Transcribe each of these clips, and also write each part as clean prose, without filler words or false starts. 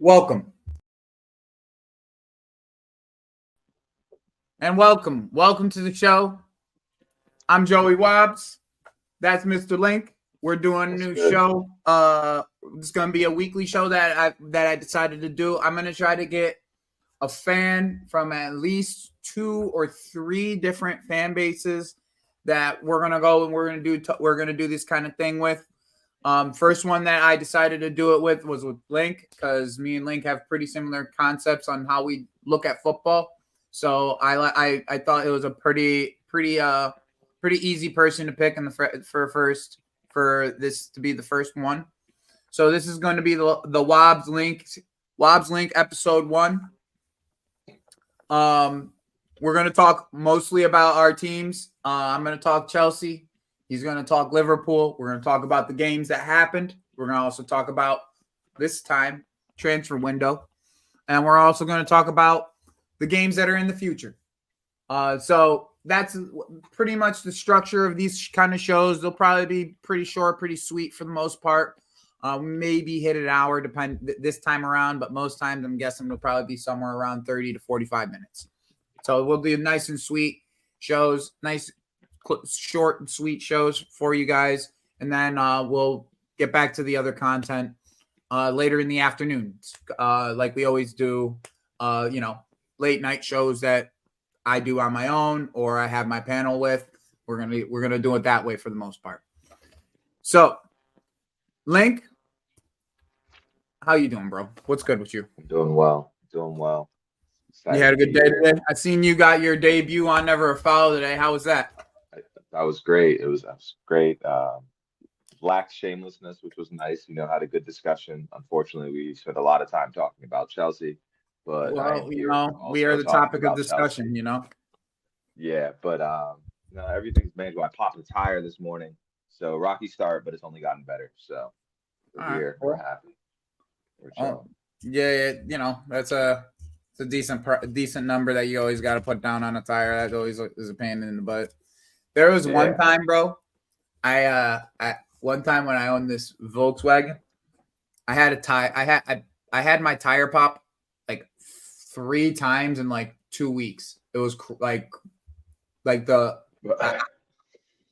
Welcome and welcome. Welcome to the show. I'm Joey Wabbs. That's Mr. Link. We're doing a new show. It's gonna be a weekly show that I decided to do. I'm gonna try to get a fan from at least 2 or 3 different fan bases that we're gonna go and we're gonna do this kind of thing with. First one that I decided to do it with was with Link because me and Link have pretty similar concepts on how we look at football. So I thought it was a pretty easy person to pick in for this to be the first one. So this is going to be the Wabbs Link episode 1. We're going to talk mostly about our teams. I'm going to talk Chelsea. He's going to talk Liverpool. We're going to talk about the games that happened. We're going to also talk about this time transfer window. And we're also going to talk about the games that are in the future. So that's pretty much the structure of these kind of shows. They'll probably be pretty short, pretty sweet for the most part. Maybe hit an hour this time around, but most times I'm guessing it'll probably be somewhere around 30 to 45 minutes. So we'll do nice and sweet shows, nice short and sweet shows for you guys, and then we'll get back to the other content later in the afternoons, like we always do. Late night shows that I do on my own or I have my panel with. We're gonna do it that way for the most part. So, Link, how you doing, bro? What's good with you? I'm doing well. You had a good day today? I seen you got your debut on Never a Foul today. How was that? That was great. That was great. Lacked shamelessness, which was nice. Had a good discussion. Unfortunately, we spent a lot of time talking about Chelsea, but we are the topic of discussion. Chelsea. Yeah, but everything's managed. I popped a tire this morning, so rocky start, but it's only gotten better. So we're here. We're happy. We're chilling. Yeah. That's it's a decent number that you always got to put down on a tire. That always is a pain in the butt. There was one time, bro. One time when I owned this Volkswagen, I had a tire. I had my tire pop like 3 times in like 2 weeks. It was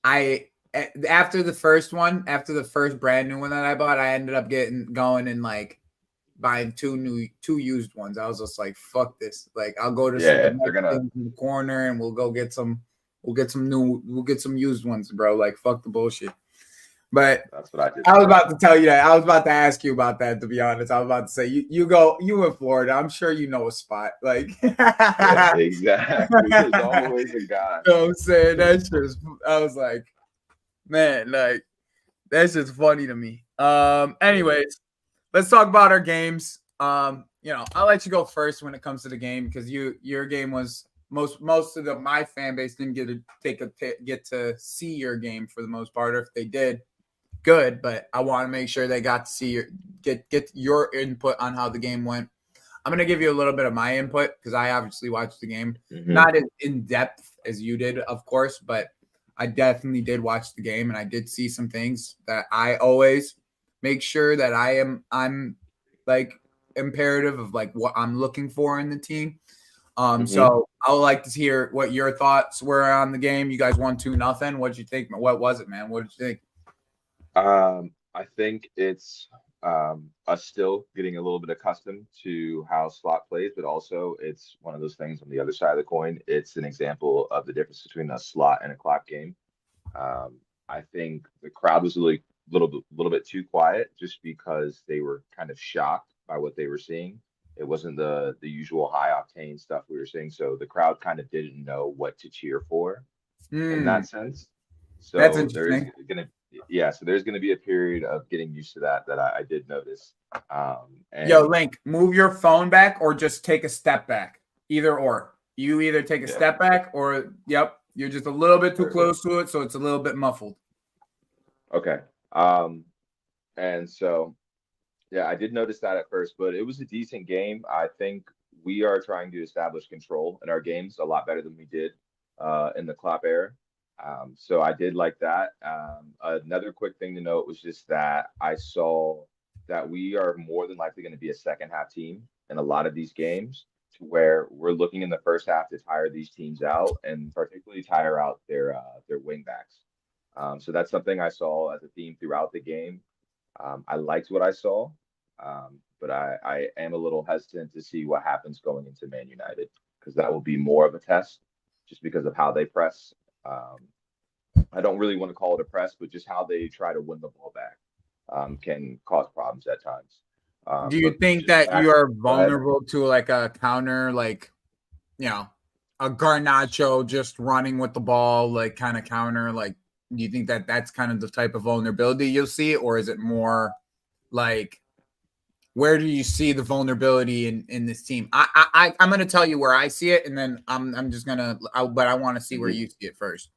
after the first brand new one that I bought, I ended up going and like buying 2 used ones. I was just like, fuck this. Like I'll go to some things in the corner and we'll get some used ones, bro. Like fuck the bullshit. But that's what I did. I was about to tell you that. I was about to ask you about that, to be honest. I was about to say you in Florida. I'm sure you know a spot. Like exactly. There's always a guy. You know what I'm saying? That's just I was like, man, like that's just funny to me. Anyways, let's talk about our games. I'll let you go first when it comes to the game because your game was most of my fan base didn't get to see your game for the most part, or if they did, good. But I want to make sure they got to see get your input on how the game went. I'm gonna give you a little bit of my input because I obviously watched the game, not as in depth as you did, of course, but I definitely did watch the game and I did see some things that I always make sure that I'm like imperative of like what I'm looking for in the team. So I would like to hear what your thoughts were on the game. You guys won 2-0. What did you think? What was it, man? What did you think? I think it's us still getting a little bit accustomed to how slot plays, but also it's one of those things on the other side of the coin. It's an example of the difference between a slot and a clock game. I think the crowd was a little bit too quiet just because they were kind of shocked by what they were seeing. It wasn't the usual high octane stuff we were seeing, so the crowd kind of didn't know what to cheer for in that sense. So that's interesting. There's gonna be a period of getting used to that I did notice. Yo, Link, move your phone back or just take a step back. Either or. You either take a step back or you're just a little bit too close to it, so it's a little bit muffled. Okay. And so I did notice that at first, but it was a decent game. I think we are trying to establish control in our games a lot better than we did in the Klopp era. So I did like that. Another quick thing to note was just that I saw that we are more than likely going to be a second half team in a lot of these games, to where we're looking in the first half to tire these teams out, and particularly tire out their wing backs. So that's something I saw as a theme throughout the game. I liked what I saw, but I am a little hesitant to see what happens going into Man United, because that will be more of a test just because of how they press. I don't really want to call it a press, but just how they try to win the ball back can cause problems at times. Do you But think just that back, you are go ahead. vulnerable to like a counter, like, you know, a Garnacho just running with the ball, like kind of counter? Like, do you think that that's kind of the type of vulnerability you'll see, or is it more like, where do you see the vulnerability in this team? I'm going to tell you where I see it, and then I'm just gonna, but I want to see where Mhm. you see it first.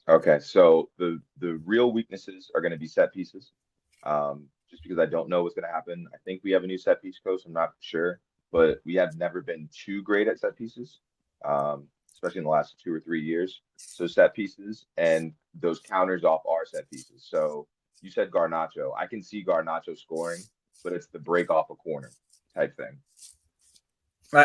Okay, so the real weaknesses are going to be set pieces. Just because I don't know what's going to happen. I think we have a new set piece coach. I'm not sure, but we have never been too great at set pieces, especially in the last 2 or 3 years. So set pieces and those counters off our set pieces. So you said Garnacho. I can see Garnacho scoring, but it's the break off a corner type thing.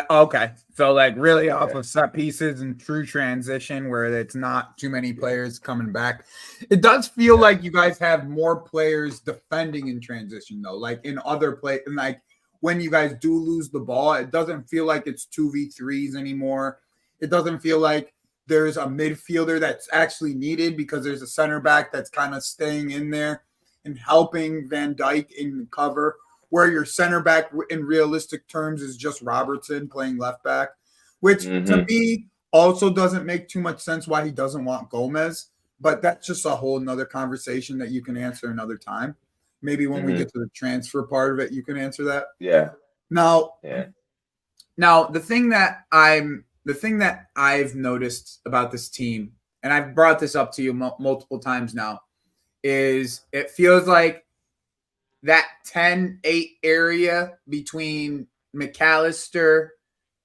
Okay, so like really off Yeah. of set pieces and true transition, where it's not too many players coming back. It does feel Yes. like you guys have more players defending in transition, though. Like in other play, and like when you guys do lose the ball, it doesn't feel like it's 2v3s anymore. It doesn't feel like there's a midfielder that's actually needed, because there's a center back that's kind of staying in there and helping Van Dijk in cover, where your center back in realistic terms is just Robertson playing left back, which to Hmm. me also doesn't make too much sense why he doesn't want Gomez. But that's just a whole nother conversation that you can answer another time. Maybe when we Hmm. get to the transfer part of it, you can answer that. Yeah. Now, Yeah. now the thing that I've noticed about this team, and I've brought this up to you multiple times now, is it feels like that 10-8 area between McAllister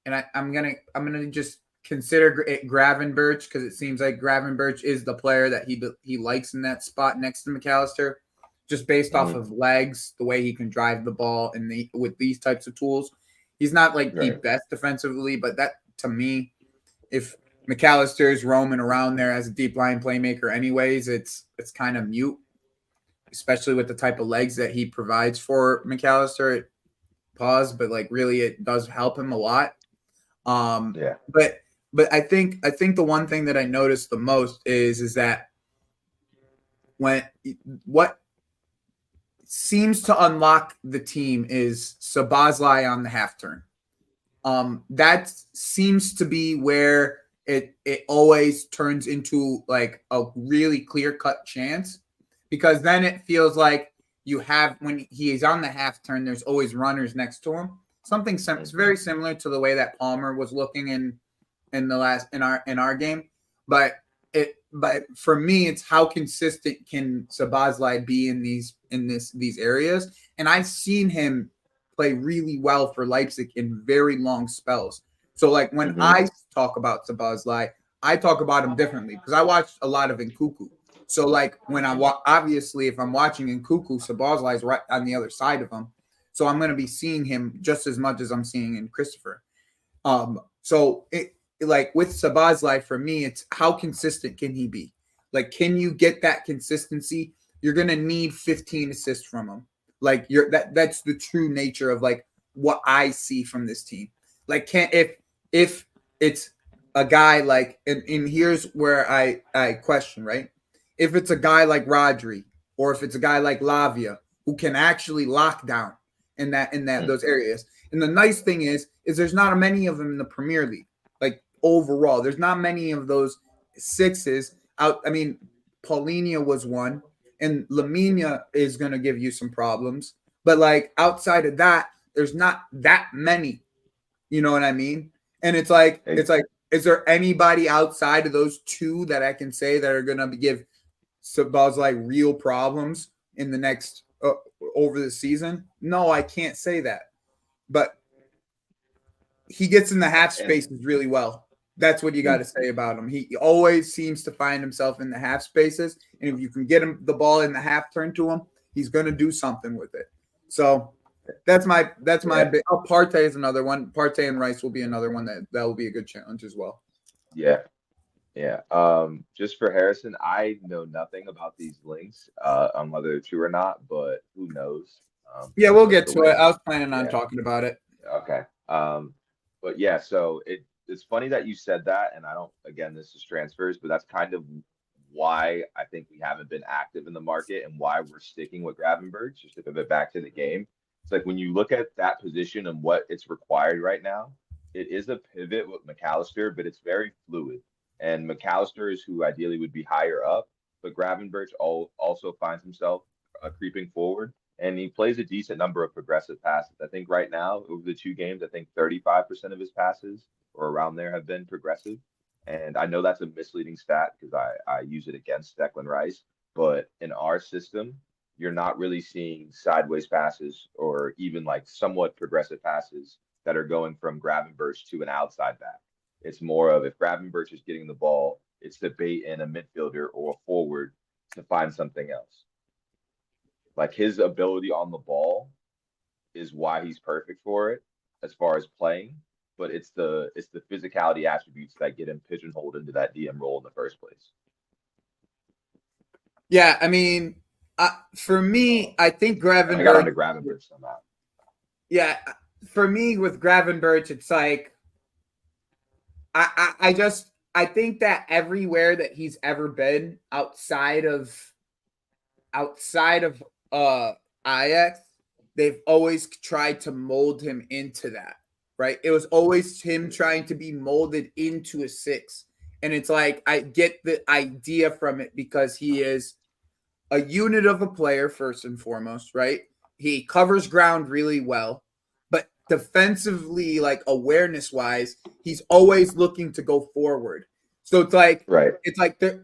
and I'm gonna just consider it Gravenberch, because it seems like Gravenberch is the player that he likes in that spot next to McAllister, just based off Hmm. of legs, the way he can drive the ball, and with these types of tools. He's not like the Right. best defensively, but that, to me, if McAllister is roaming around there as a deep line playmaker, anyways, it's kind of mute, especially with the type of legs that he provides for McAllister. Pause, but like really, it does help him a lot. Um, Yeah. but I think the one thing that I noticed the most is that when what seems to unlock the team is Sabazlai on the half turn. That seems to be where it always turns into like a really clear cut chance, because then it feels like you have, when he is on the half turn, there's always runners next to him. It's Hmm. very similar to the way that Palmer was looking in the last in our game, but but for me, it's how consistent can Sabazlai be these areas, and I've seen him play really well for Leipzig in very long spells. So like when Hmm. I talk about Sabazlai, I talk about him differently because I watched a lot of Nkuku. So like when obviously if I'm watching Nkuku, Sabazlai is right on the other side of him, so I'm going to be seeing him just as much as I'm seeing in Christopher. So it, like with Sabazlai, for me, it's how consistent can he be? Like, can you get that consistency? You're gonna need 15 assists from him. Like that's the true nature of like what I see from this team. Like, can if it's a guy like, and here's where I question, right? If it's a guy like Rodri, or if it's a guy like Lavia who can actually lock down in those areas. And the nice thing is there's not many of them in the Premier League. Like overall, there's not many of those sixes out. I mean, Paulinho was one, and Lamina is going to give you some problems. But like outside of that, there's not that many. You know what I mean? And is there anybody outside of those two that I can say that are going to give Sabaz real problems in the next over the season? No, I can't say that. But he gets in the half And spaces really well. That's what you got mm, to say about him. He always seems to find himself in the half spaces, and if you can get him the ball in the half turn to him, he's going to do something with it. So that's my Yeah. big. Oh, Partey is another one. Partey and Rice will be another one that will be a good challenge as well. Yeah. Yeah. Just for Harrison, I know nothing about these links, on whether they're true or not, but who knows? Yeah, we'll Just get the to it. way. I was planning on Yeah. talking about it. Okay. But yeah, so it's funny that you said that, and I don't, again, this is transfers, but that's kind of why I think we haven't been active in the market and why we're sticking with Gravenberch, just to pivot back to the game. It's like when you look at that position and what it's required right now, it is a pivot with McAllister, but it's very fluid. And McAllister is who ideally would be higher up, but Gravenberch also finds himself creeping forward and he plays a decent number of progressive passes. I think right now, over the 2 games, I think 35% of his passes or around there have been progressive. And I know that's a misleading stat because I use it against Declan Rice. But in our system, you're not really seeing sideways passes or even like somewhat progressive passes that are going from Gravenberch to an outside back. It's more of if Gravenberch is getting the ball, it's to bait in a midfielder or a forward to find something else. Like his ability on the ball is why he's perfect for it as far as playing, but it's the physicality attributes that get him pigeonholed into that DM role in the first place. Yeah, I mean, for me, I think And I got Gravenberch. onto Gravenberch somehow. Yeah, for me with Gravenberch, it's like I think that everywhere that he's ever been outside of Ajax, they've always tried to mold him into that, right? It was always him trying to be molded into a six. And it's like I get the idea from it because he is a unit of a player first and foremost, right? He covers ground really well, but defensively, like awareness wise, he's always looking to go forward. So Right. it's like to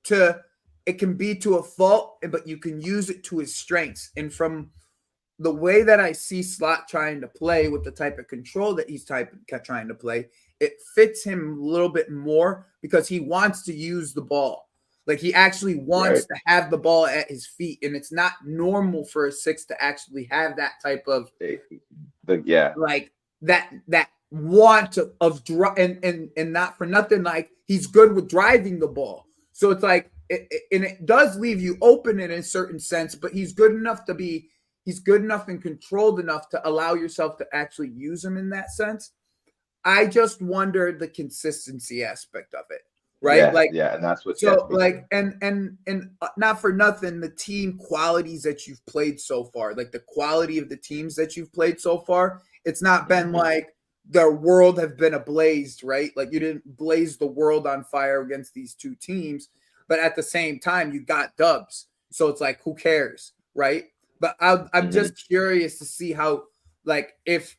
to it can be to a fault, but you can use it to his strengths. And from the way that I see Slot trying to play with the type of control that he's trying to play, it fits him a little bit more because he wants to use the ball. Like he actually wants to have the ball at his feet, and it's not normal for a six to actually have that type of Yeah, like that want of and not for nothing. Like he's good with driving the ball, so it's like and it does leave you open in a certain sense, but he's good enough and controlled enough to allow yourself to actually use him in that sense. I just wonder the consistency aspect of it, right? Like yeah, and that's what gets so me too. like and not for nothing, the team qualities that you've played so far, like the quality of the teams that you've played so far, it's not been like the world have been ablazed, right? Like you didn't blaze the world on fire against these two teams, but at the same time you got dubs. So it's like who cares, right? But I'm just curious to see how like if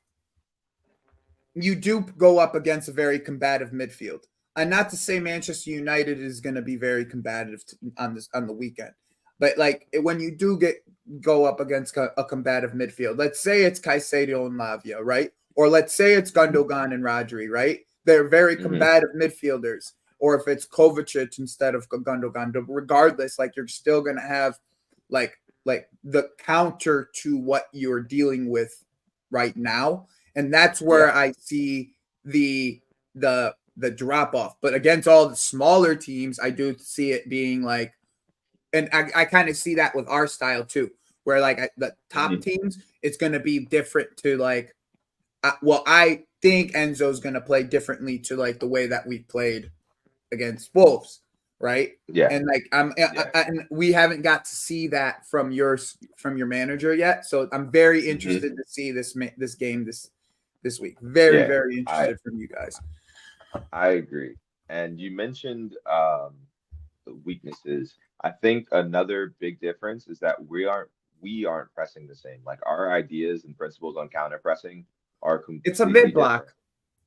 you do go up against a very combative midfield. And not to say Manchester United is going to be very combative on the weekend, but like when you do go up against a combative midfield, let's say it's Caicedo and Lavia, right? Or let's say it's Gundogan and Rodri, right? They're very combative midfielders. Or if it's Kovacic instead of Gundogan, regardless, like you're still going to have like the counter to what you're dealing with right now, and that's where I see the drop off. But against all the smaller teams, I do see it being like, and I kind of see that with our style too, where like the top teams, it's going to be different to like, I think Enzo's going to play differently to like the way that we played against Wolves, right? Yeah. And like and we haven't got to see that from your manager yet, so I'm very interested to see this game this week. Very very interested from you guys. I agree. And you mentioned the weaknesses. I think another big difference is that we aren't pressing the same. Like our ideas and principles on counter pressing are completely It's a mid block. different.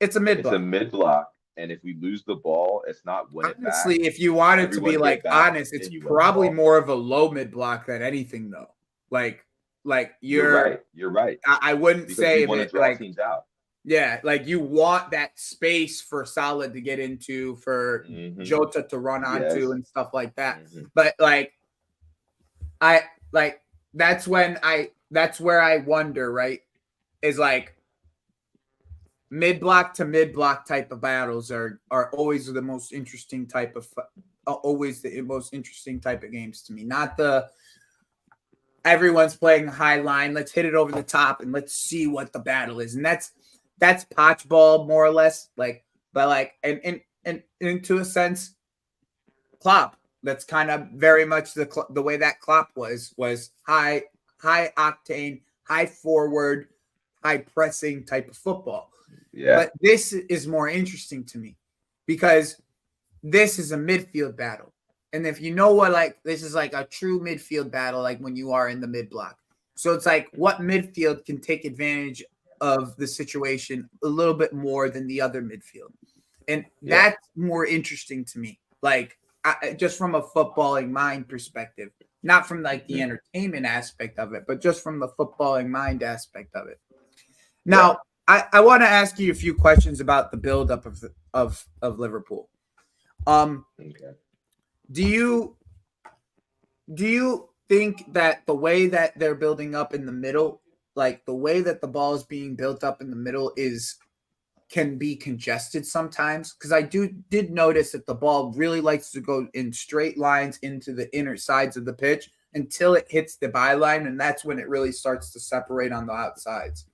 It's a mid It's block. a mid block, and if we lose the ball, it's not win it back. Honestly, if you wanted to be like honest, it's probably more of a low mid block than anything though. Like you're right. You're right. I wouldn't Because say we if want to it draw like teams out. yeah, like you want that space for Solid to get into, for Jota to run onto and stuff like that. But like I like that's where I wonder, right? Is like mid block to mid block type of battles are always the most interesting type of always the most interesting type of games to me. Not the everyone's playing high line. Let's hit it over the top and let's see what the battle is. And that's potch ball more or less. Like, but like, and into a sense, Klopp. That's kind of very much the way that Klopp was high octane, high forward, high pressing type of football. Yeah. But this is more interesting to me because this is a midfield battle. And if you know what, like, this is like a true midfield battle, like when you are in the mid block. So it's like what midfield can take advantage of the situation a little bit more than the other midfield. And that's more interesting to me. Like, just from a footballing mind perspective, not from like the entertainment aspect of it, but just from the footballing mind aspect of it. Now, I want to ask you a few questions about the buildup of Liverpool. Do you think that the way that they're building up in the middle, like the way that the ball is being built up in the middle, can be congested sometimes? Because I did notice that the ball really likes to go in straight lines into the inner sides of the pitch until it hits the byline, and that's when it really starts to separate on the outsides.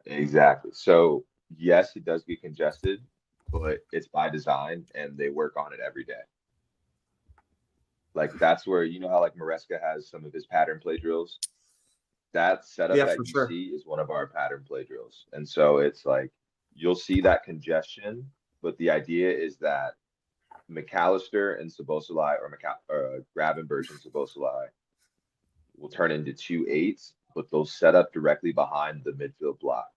Exactly. So yes, it does get congested, but it's by design and they work on it every day. Like that's where you know how like Maresca has some of his pattern play drills. That setup that you see is one of our pattern play drills. And so it's like you'll see that congestion, but the idea is that McAllister and Szoboszlai or Gravenberch and Szoboszlai will turn into 2 8s, but they'll set up directly behind the midfield block.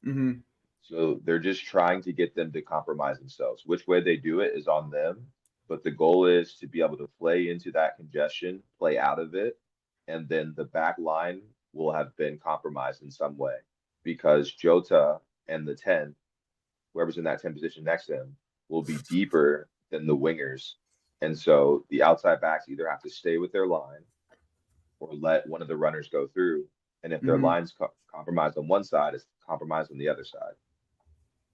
Mm-hmm. So they're just trying to get them to compromise themselves. Which way they do it is on them, but the goal is to be able to play into that congestion, play out of it, and then the back line will have been compromised in some way because Jota and the 10, whoever's in that 10 position next to him, will be deeper than the wingers. And so the outside backs either have to stay with their line or let one of the runners go through. And if their line's compromised on one side, it's compromised on the other side.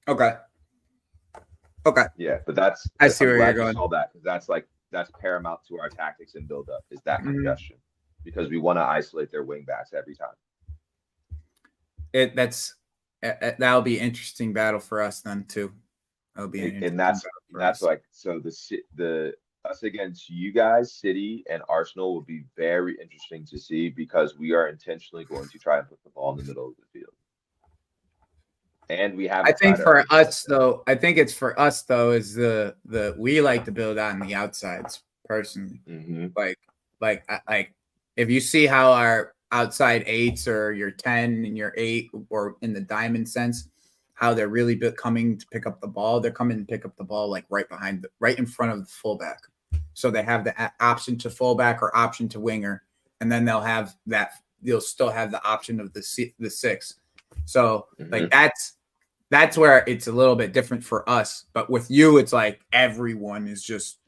Okay. Yeah, but that's I see I'm where you're glad you going. saw that because that's paramount to our tactics and build up is that congestion because we want to isolate their wing backs every time. That'll be an interesting battle for us then too. That'll be and that's like so the us against you guys, City and Arsenal will be very interesting to see because we are intentionally going to try and put the ball in the middle of the field. And we have. I think for us though, is the we like to build on the outsides personally. Like if you see how our outside 8s or your 10 and your 8 or in the diamond sense, how they're really coming to pick up the ball. They're coming to pick up the ball like right in front of the fullback. So they have the option to fullback or option to winger, and then they'll still have the option of the 6. So like that's where it's a little bit different for us. But with you, it's like everyone is just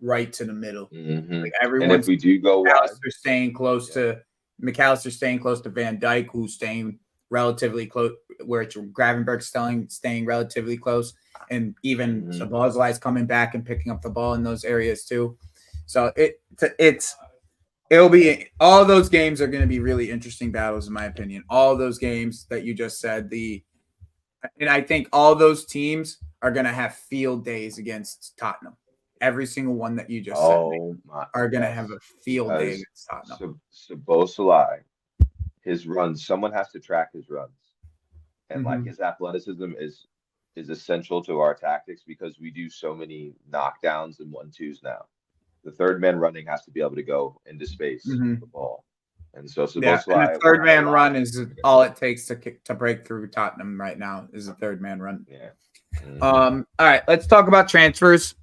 right to the middle. Like everyone. And if we do go wide, McAllister staying close to Van Dijk, who's staying relatively close, where it's Gravenberch staying relatively close, and even Szoboszlai is coming back and picking up the ball in those areas too. So it'll be all those games are going to be really interesting battles in my opinion. All those games that you just said, and I think all those teams are going to have field days against Tottenham. Every single one that you just said are going to have a field day against Tottenham. Szoboszlai, his runs, someone has to track his runs. And like his athleticism is essential to our tactics because we do so many knockdowns and 1-2s now. The third man running has to be able to go into space with the ball. And so Szoboszlai, the third man run is all it takes to break through Tottenham right now is a third man run. Yeah. All right, let's talk about transfers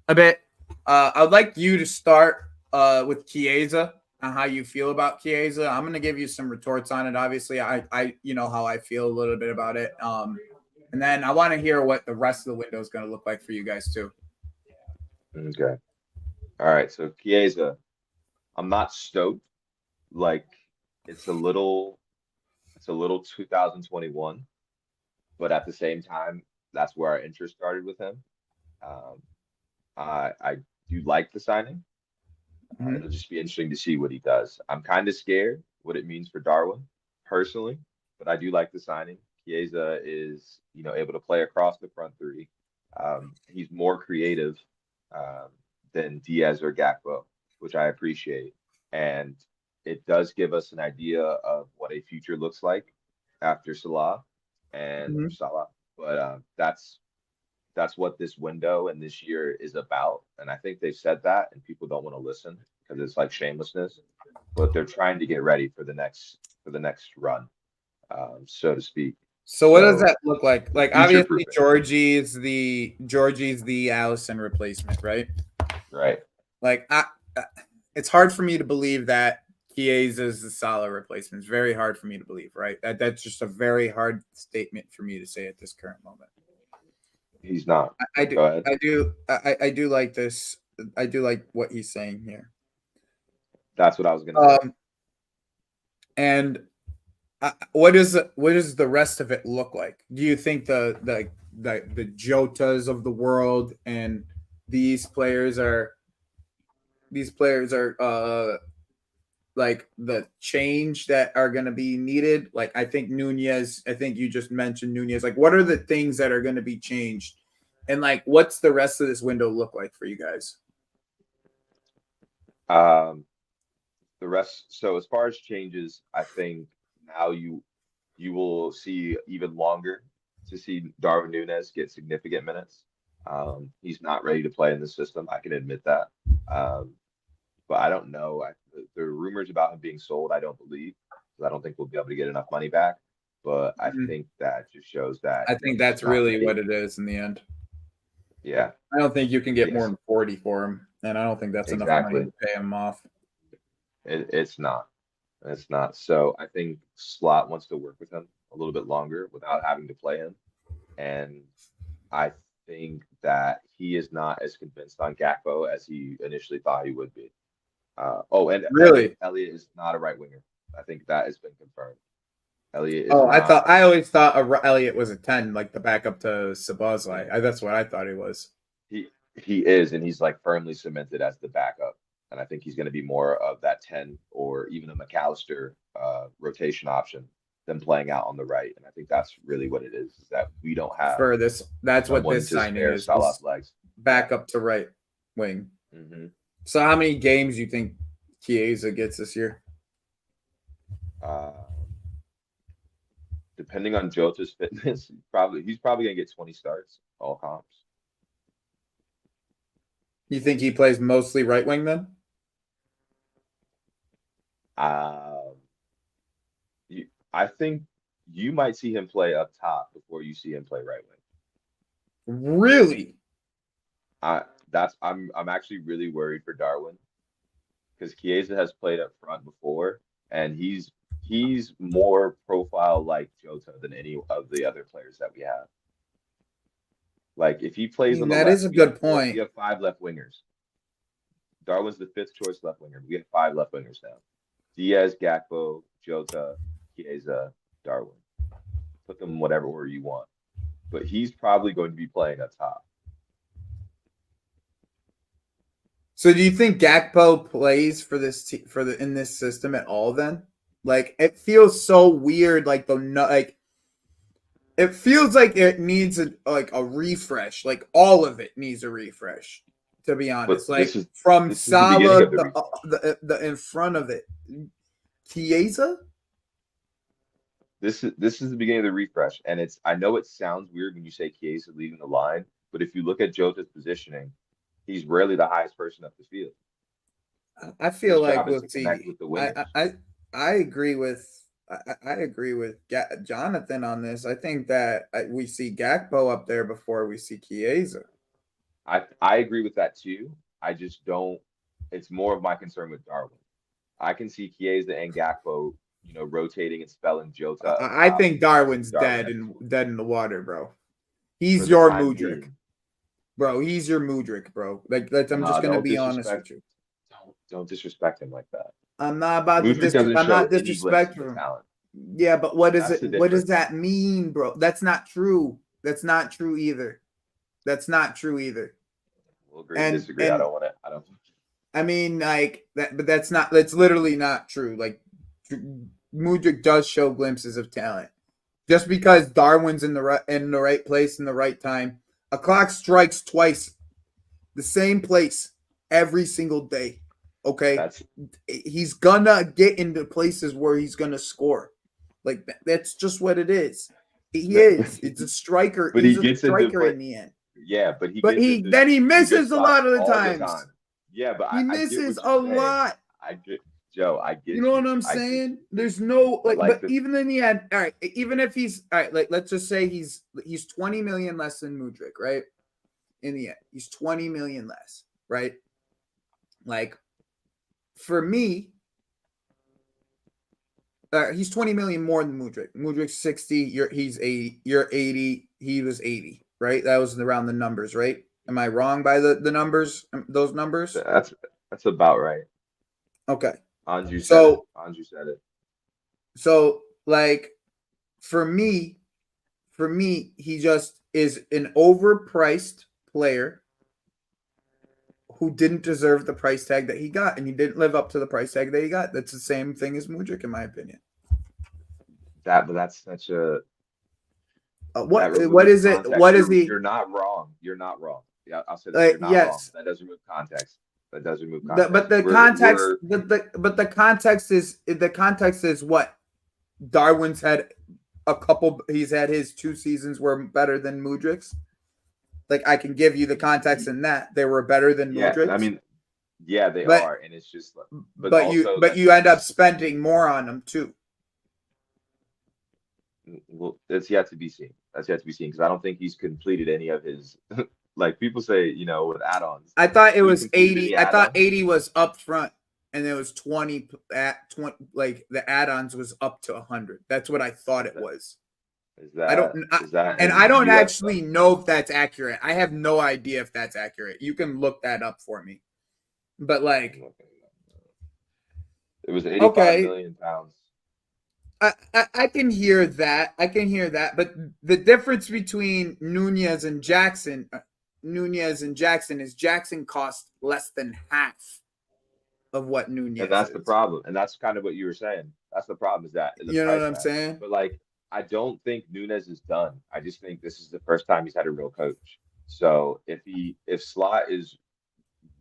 a bit. I'd like you to start with Chiesa and how you feel about Chiesa. I'm going to give you some retorts on it. Obviously, I you know how I feel a little bit about it. And then I want to hear what the rest of the window is going to look like for you guys too. Okay. All right. So Chiesa, I'm not stoked. Like it's a little 2021, but at the same time, that's where our interest started with him. Um, I do like the signing. Mhm. It'll just be interesting to see what he does. I'm kind of scared what it means for Darwin personally, but I do like the signing. Chiesa is, able to play across the front three. He's more creative um, than Diaz or Gakpo, which I appreciate. And it does give us an idea of what a future looks like after Salah and or Mhm. Salah. But that's what this window and this year is about. And I think they've said that, and people don't want to listen because it's like shamelessness. But they're trying to get ready for the next run, so to speak. So what does So that look like? they're Like future obviously proofing, Georgie's the Allison replacement, right? right? Like it's hard for me to believe that Chiesa is the Salah replacement. It's very hard for me to believe, right? That's just a very hard statement for me to say at this current moment. He's not. I do, Go ahead. I do like this. I do like what he's saying here. That's what I was gonna say. Um, and what does the rest of it look like? Do you think the Jotas of the world and these players are like the change that are going to be needed? Like I think Nunez, I think you just mentioned Nunez. Like what are the things that are going to be changed? And like what's the rest of this window look like for you guys? Um, the rest. So as far as changes, I think now you will see even longer to see Darwin Núñez get significant minutes. He's not ready to play in the system. I can admit that. Um, but I don't know. The rumors about him being sold, I don't believe, because I don't think we'll be able to get enough money back. But I Mhm. think that just shows that I think he's just that's not really ready. what it is in the end. Yeah. I don't think you can get more Yes. than 40 for him, and I don't think that's enough money Exactly. to pay him off. It's not. It's not. So I think Slot wants to work with him a little bit longer without having to play him. And I think that he is not as convinced on Gakpo as he initially thought he would be. And Elliot. Really? Elliot is not a right winger. I think that has been confirmed. Elliot is Oh, not. I always thought Elliott was a 10, like the backup to Sabazlai. Mm, That's what I thought he was. he is, and he's like firmly cemented as the backup. And I think he's going to be more of that 10 or even a McAllister rotation option than playing out on the right. And I think that's really what it is that we don't have For this, that's what someone this to signing spare is Salah's legs. Yeah. backup to right wing. hmm So how many games do you think Chiesa gets this year? Uh, Depending on Jota's fitness, he's probably gonna get 20 starts, all comps. You think he plays mostly right wing then? Um, I think you might see him play up top before you see him play right wing. Really? I I'm actually really worried for Darwin because Chiesa has played up front before, and he's more profile like Jota than any of the other players that we have. Like if he I plays on mean, the that left, is a we have good four, we point. have five left wingers. Darwin's the fifth choice left winger. We have five left wingers now. Diaz, Gakpo, Jota, Chiesa, Darwin. Put them in whatever order you want. But he's probably going to be playing up top. So do you think Gakpo plays for in this system at all then? Like it feels so weird like it feels like it needs a refresh. Like all of it needs a refresh to be But honest. this Like is from this is the beginning Salah of the refresh. the in front of it. Chiesa? This is the beginning of the refresh, and I know it sounds weird when you say Chiesa leading the line, but if you look at Jota's positioning, he's rarely the highest person up the field. I feel His like job is we'll to connect see. with the wingers. I agree with I agree with Jonathan on this. I think that we see Gakpo up there before we see Chiesa. I agree with that too. I just don't. It's more of my concern with Darwin. I can see Chiesa and Gakpo, rotating and spelling Jota up I top think and putting Darwin's Darwin next to him dead in the water, bro. for He's the your time Mudrik, being. bro. He's your Mudrik, bro. I'm No, just gonna don't be honest disrespect. with you. Don't disrespect him like that. I'm not about to Mudryk doesn't I'm show not any glimpses disrespecting of him. talent. Yeah, but what is That's it? the What does difference. that mean, bro? That's not true. That's not true either. That's not true either. We'll agree to And disagree. I don't want to. I don't. I mean, like that, but that's literally not true. Like Mudryk does show glimpses of talent. Just because Darwin's in the right place in the right time, a clock strikes twice, the same place every single day. Okay, That's he's gonna get into places where he's gonna score. Like that's just what it is. He no, is. It's a striker. but he He's a gets into striker play. in the end. Yeah, but he But gets he into then he really good misses a spots lot of the all the times. time. Yeah, but He I get misses what a you're saying. lot. I get Joe. I get You know what you. I'm I get saying? you. There's no But like, like but the even in the end, all right. Even if he's all right, like let's just say he's 20 million less than Mudryk, right? In the end, he's 20 million less, right? Like for me, he's 20 million more than Mudryk. Mudryk's 60. He's 80. You're 80. He was 80, right? That was around the numbers, right? Am I wrong by the numbers? Those numbers? that's about right. Okay. Anju said it. So Anju said it. like for me, he just is an overpriced player who didn't deserve the price tag that he got, and he didn't live up to the price tag that he got. That's the same thing as Mudryk, in my opinion. But that's such a that What removes is it? context. What is he? You're not wrong. You're not wrong. Yeah, I'll say that. You're not wrong. Yes, That doesn't remove context. That does remove but context. the context, We're the context is what Darwin's had a couple. He's had his 2 seasons were better than Mudryk's. Like I can give you the context in that they were better than yeah. I Mudryk's, mean, yeah, they but are, and it's just like, but also but you end up spending more on them too. well, that's yet to be seen. That's yet to be seen because I don't think he's completed any of his like people say, with add-ons. I thought it Have you was completed 80. any I thought add-ons? 80 was up front, and it was 20 at 20. Like the add-ons was up to 100. That's what I thought it was. Is I don't, that is that and in I don't US actually know if that's accurate. I have no idea if that's accurate. You can look that up for me. But like, it was 85 okay, million pounds. I can hear that. I can hear that. But the difference between Nunez and Jackson is Jackson cost less than half of what And Nunez that's the is. problem. And that's kind of what you were saying. That's the problem is that the You know what price I'm tag. saying? But like, I don't think Nunez is done. I just think this is the first time he's had a real coach. So if Slot is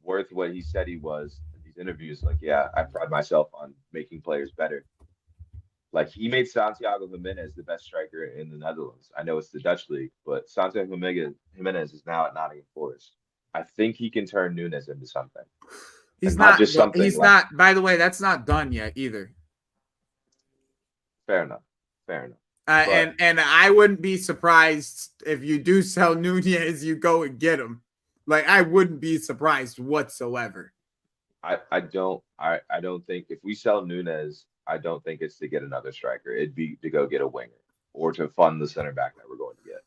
worth what he said he was in these interviews, like, yeah, I pride myself on making players better. Like he made Santiago Jimenez the best striker in the Netherlands. I know it's the Dutch league, but Santiago Jimenez is now at Nottingham Forest. I think he can turn Nunez into something, He's and not not. just something He's like not. By the way, that's not done yet either. fair enough, fair enough. And But I wouldn't be surprised if you do sell Nunez, you go and get him. Like I wouldn't be surprised whatsoever. I don't think if we sell Nunez, I don't think it's to get another striker. It'd be to go get a winger or to fund the center back that we're going to get.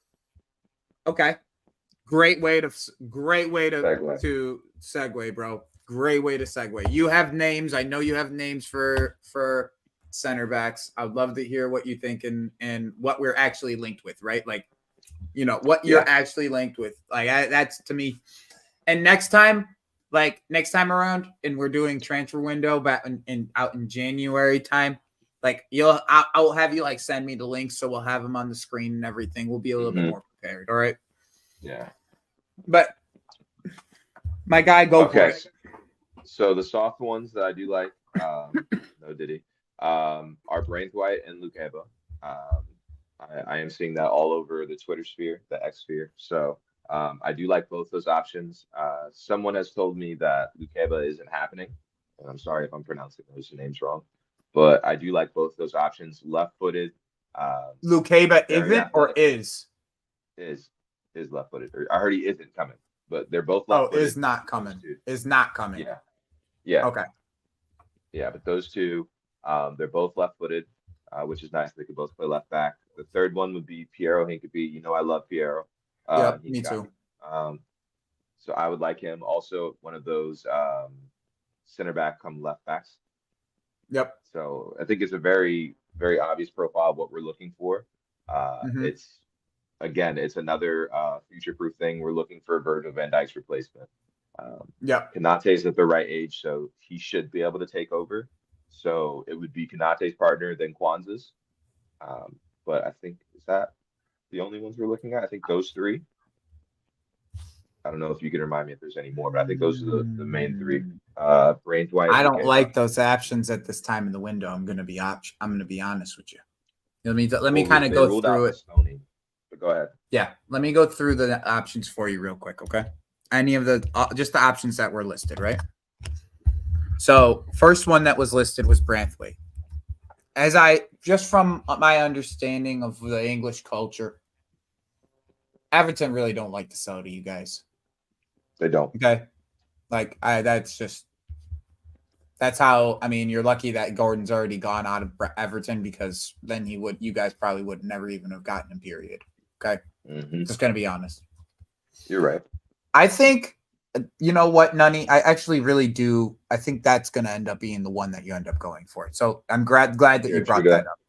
Okay, great way Segue. to segue, bro. Great way to segue. You have names. I know you have names for center backs. I'd love to hear what you think and what we're actually linked with, right? Like, what you're Yeah. actually linked with. Like that's to me. And next time around, and we're doing transfer window back out in January time. Like I'll have you like send me the links so we'll have them on the screen and everything. We'll be a little bit more prepared. All right. Yeah. But my guy, go for Okay. it. So the soft ones that I do like, no Diddy, are Braithwaite and Luke Eba. I am seeing that all over the Twitter sphere, the X sphere. So I do like both those options. Someone has told me that Luke Eba isn't happening, and I'm sorry if I'm pronouncing those names wrong, but I do like both those options. Left-footed, Luke Haba very isn't or athletic. is? Is left-footed. I heard he isn't coming, but they're both Oh, left-footed. is not coming. Is not coming. Yeah, yeah. Okay. Yeah, but those two, they're both left-footed, which is nice. They could both play left back. The third one would be Piero Hinkapie. You know I love Piero. Yep, He's me got too. so I would like him. Also, one of those center back come left backs. Yep. So I think it's a very, very obvious profile of what we're looking for. Hmm. It's again, it's another future-proof thing. We're looking for Virgil van Dijk's replacement. Um, Yep. Kanate's at the right age, so he should be able to take over. So it would be Kanate's partner, then Kwanzaa's. But I think is that the only ones we're looking at? I think those three. I don't know if you can remind me if there's any more, but I think those are the main three. Brain Dwight, I don't Lukeba. like those options at this time in the window. I'm gonna be honest with you. Let me Well, kind of they go ruled out through it. Bastoni, but go ahead. Yeah, let me go through the options for you real quick, okay? Any of the just the options that were listed, right? So, first one that was listed was Branthwaite. As I just from my understanding of the English culture, Everton really don't like to sell to you guys. They don't. Okay? Like that's how, I mean, you're lucky that Gordon's already gone out of Everton, because then you guys probably would never even have gotten him, period. Okay? Just going to be honest. You're right. I think, you know what, Nunny, I actually really do. I think that's going to end up being the one that you end up going for. So I'm glad that you brought that up.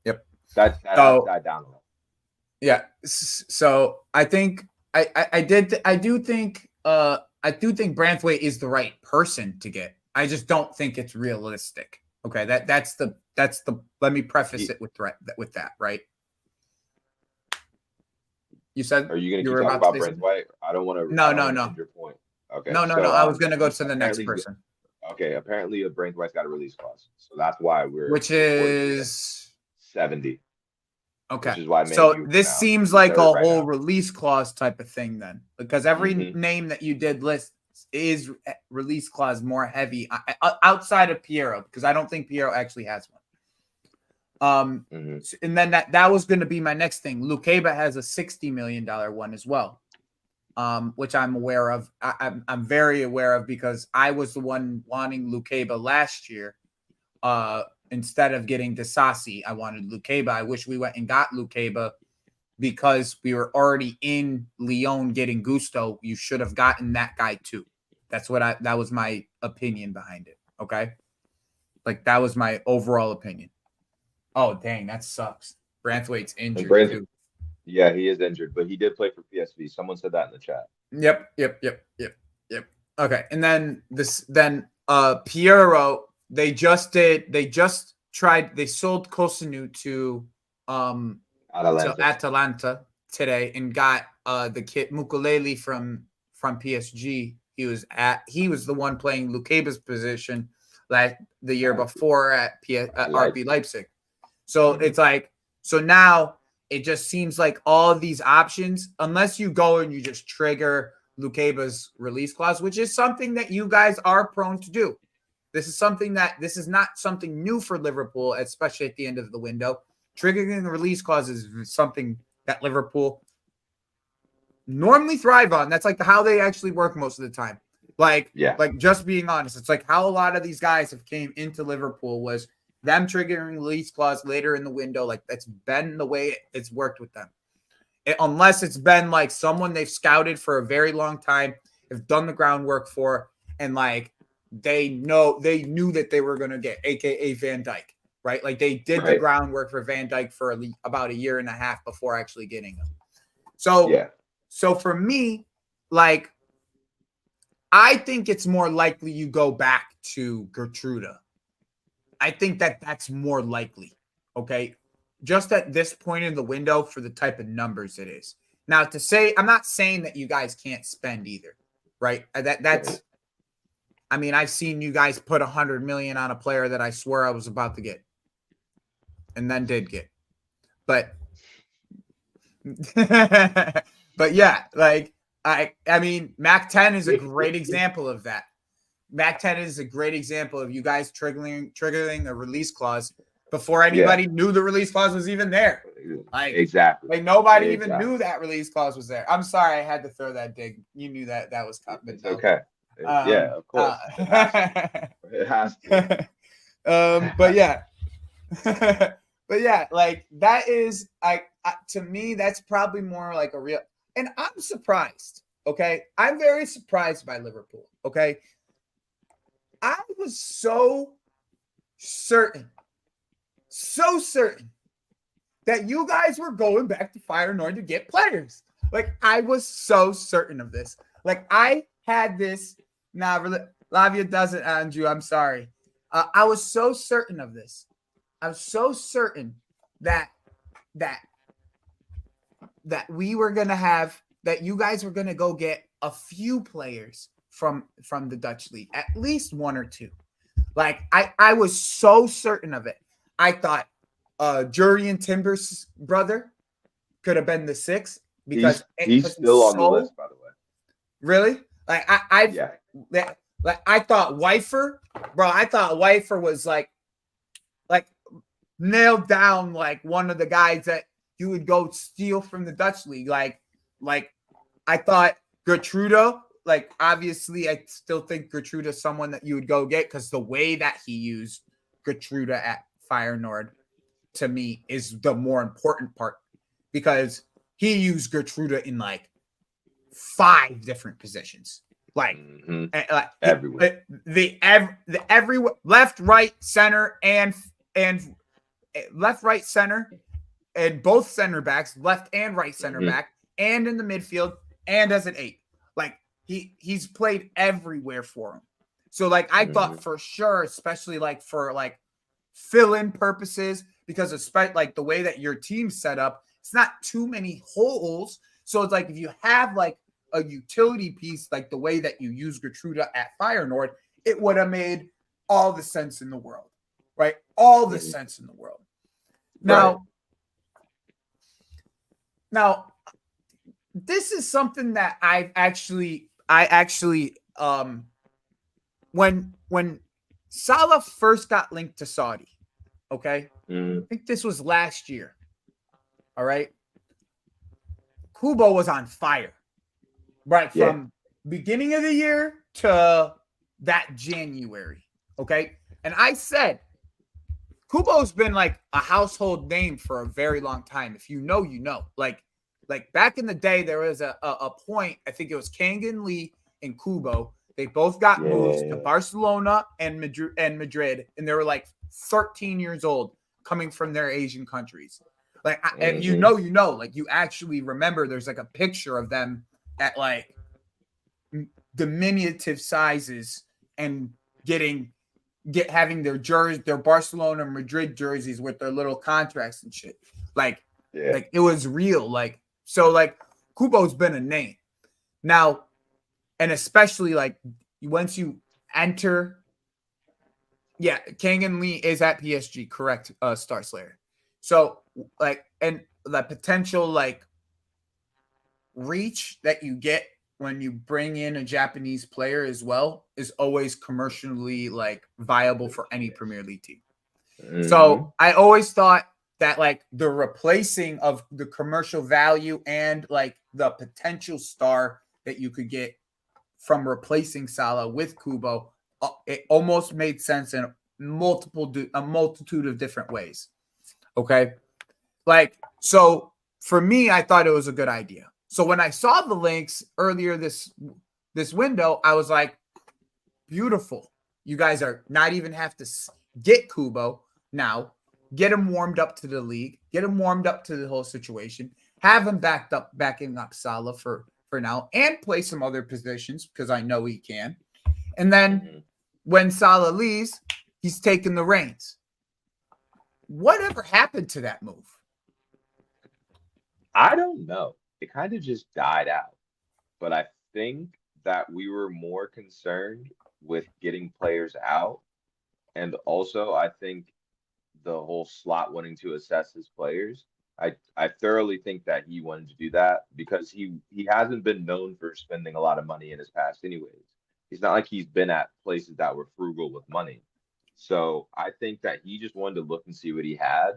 Yep. That has died down a little. Yeah. So I think I do think Branthwaite is the right person to get. I just don't think it's realistic. Okay, that's the let me preface it with that, right? You said Are you going to you keep were talking about to about say Brent something? White? I don't want to. No, I don't no, want to no. end your point. Okay. No. So I was going to go to the next apparently, person, okay. Apparently, Brent White's got a release clause, so that's why we're which reporting it is 70. okay. Which is why Man So U this now seems like reserve a right whole now. release clause type of thing then, because every Hmm. name that you did list is release clause more heavy outside of Piero, because I don't think Piero actually has one. Hmm. And then that was going to be my next thing. Lukeba has a $60 million one as well, which I'm aware of. I'm very aware of, because I was the one wanting Lukeba last year. Instead of getting Disasi, I wanted Lukeba. I wish we went and got Lukeba, because we were already in Lyon getting Gusto. You should have gotten that guy too. That was my opinion behind it. Okay. Like, that was my overall opinion. Oh, dang, that sucks. Branthwaite's And injured Brent, too. yeah, he is injured, but he did play for PSV. Someone said that in the chat. Yep. Okay. And then Piero, they sold Kosunu to Atalanta. Atalanta today, and got the kid Mukulele from PSG. He was the one playing Lukeba's position the year before at RB Leipzig. So it's like, so now it just seems like all of these options, unless you go and you just trigger Lukeba's release clause, which is something that you guys are prone to do. This is not something new for Liverpool, especially at the end of the window. Triggering the release clause is something that Liverpool normally thrive on. That's like how they actually work most of the time. Like just being honest, it's like how a lot of these guys have came into Liverpool was them triggering release clause later in the window. Like, that's been the way it's worked with them. Unless it's been like someone they've scouted for a very long time, have done the groundwork for, and like they knew that they were going to get, aka Van Dijk, right? Like, they did the groundwork for Van Dijk for about a year and a half before actually getting him. So for me, like, I think it's more likely you go back to Gertruda. I think that's more likely. Okay. Just at this point in the window, for the type of numbers it is. Now, I'm not saying that you guys can't spend either, right? I mean, I've seen you guys put 100 million on a player that I swear I was about to get, and then did get. But but yeah, like I mean, Mac 10 is a great example of that. Mac 10 is a great example of you guys triggering a release clause before anybody knew the release clause was even there. Like, exactly. Like, nobody even knew that release clause was there. I'm sorry, I had to throw that dig. You knew that was coming. It's okay. Yeah, of course. It has to. But yeah. But yeah, like, that is, to me, that's probably more like a real, and I'm surprised. Okay. I'm very surprised by Liverpool. Okay. I was so certain, so certain that you guys were going back to Feyenoord to get players. Like, I was so certain of this. Like, I had this. Nah, Lavia doesn't, Andrew. I'm sorry. I was so certain of this. I was so certain that we were gonna have that you guys were gonna go get a few players from the Dutch league, at least one or two. Like, I was so certain of it. I thought Jurien Timber's brother could have been the sixth because he's still on the list, by the way. Really? Like, I thought Weifer, bro. I thought Weifer was like nailed down, like one of the guys that you would go steal from the Dutch league. Like I thought Gertrude. Like, obviously, I still think Gertrude is someone that you would go get because the way that he used Gertrude at Feyenoord, to me, is the more important part because he used Gertrude in like 5 different positions, like, everywhere, every left, right, center, and left, right, center, and both center backs, left and right center back, and in the midfield, and as an 8. Like, he's played everywhere for him. So, like, I thought for sure, especially like for like fill-in purposes, because especially like the way that your team's set up, it's not too many holes. So it's like if you have like a utility piece, like the way that you use Gertrude at Feyenoord, it would have made all the sense in the world, right? All the sense in the world. Now, this is something that I actually when Salah first got linked to Saudi, okay? I think this was last year. All right. Kubo was on fire. Right, from beginning of the year to that January. Okay. And I said Kubo's been like a household name for a very long time. If you know, you know. Like back in the day, there was a point, I think it was Kangan Lee and Kubo. They both got moved to Barcelona and Madrid, and they were like 13 years old coming from their Asian countries. Like, and you know, like you actually remember there's like a picture of them at like diminutive sizes and having their Barcelona and Madrid jerseys with their little contracts and shit. Like it was real. Like, so like Kubo's been a name now, and especially like once you enter, Kangan Lee is at PSG, correct? Star Slayer. So like, and the potential like reach that you get when you bring in a Japanese player as well is always commercially like viable for any Premier League team. So I always thought that like the replacing of the commercial value and like the potential star that you could get from replacing Salah with Kubo, it almost made sense in a multitude of different ways. Okay. Like, so for me, I thought it was a good idea. So when I saw the links earlier this window, I was like, beautiful. You guys are not even have to get Kubo now, get him warmed up to the league, get him warmed up to the whole situation, have him backing up Salah for now, and play some other positions because I know he can. And then when Salah leaves, he's taking the reins. Whatever happened to that move? I don't know. It kind of just died out. But I think that we were more concerned with getting players out. And also, I think the whole slot wanting to assess his players, I thoroughly think that he wanted to do that because he hasn't been known for spending a lot of money in his past anyways. It's not like he's been at places that were frugal with money. So I think that he just wanted to look and see what he had.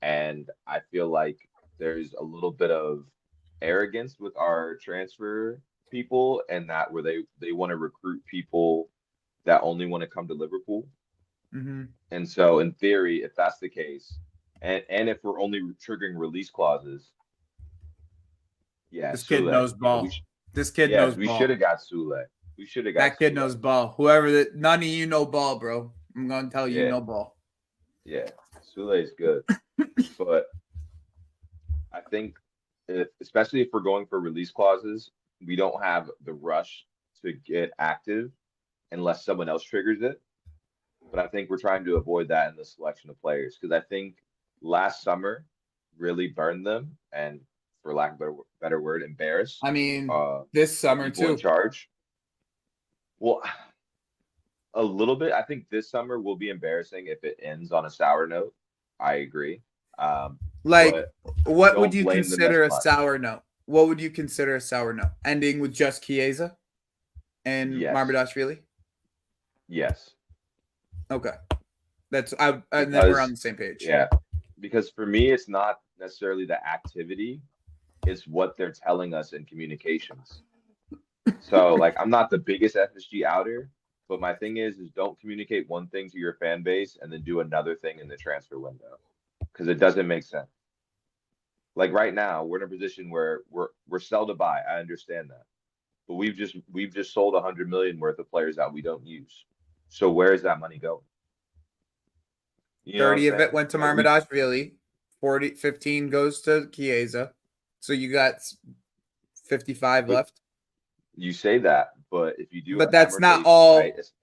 And I feel like there's a little bit of arrogance with our transfer people and that where they want to recruit people that only want to come to Liverpool. And so in theory, if that's the case, and if we're only triggering release clauses, this kid knows ball. This kid knows ball. We should have got Sule. We should have got that kid knows ball. Whoever none of you know ball, bro. I'm gonna tell you, know ball. Yeah, Sule is good, but I think especially if we're going for release clauses, we don't have the rush to get active unless someone else triggers it. But I think we're trying to avoid that in the selection of players because I think last summer really burned them and, for lack of a better word, embarrassed I mean, uh, this the summer people in too. charge. Well, a little bit. I think this summer will be embarrassing if it ends on a sour note. I agree. Like, But what would don't you blame them as consider a much. sour note? What would you consider a sour note? Ending with just Chiesa and Yes, Marmadashvili? yes, Okay. That's I and then we're on because the same page. yeah, because for me, it's not necessarily the activity, it's what they're telling us in communications. So like I'm not the biggest FSG outer, but my thing is don't communicate one thing to your fan base and then do another thing in the transfer window because it doesn't make sense. Like right now, we're in a position where we're sell to buy. I understand that. But we've just sold 100 million worth of players that we don't use. So where is that money going? You know what I'm 30 of it saying? went to Like we Marmadashvili. 15 goes to Chiesa. So you got 55 but left. you say that, but if you do But that's not amortization right, all. it's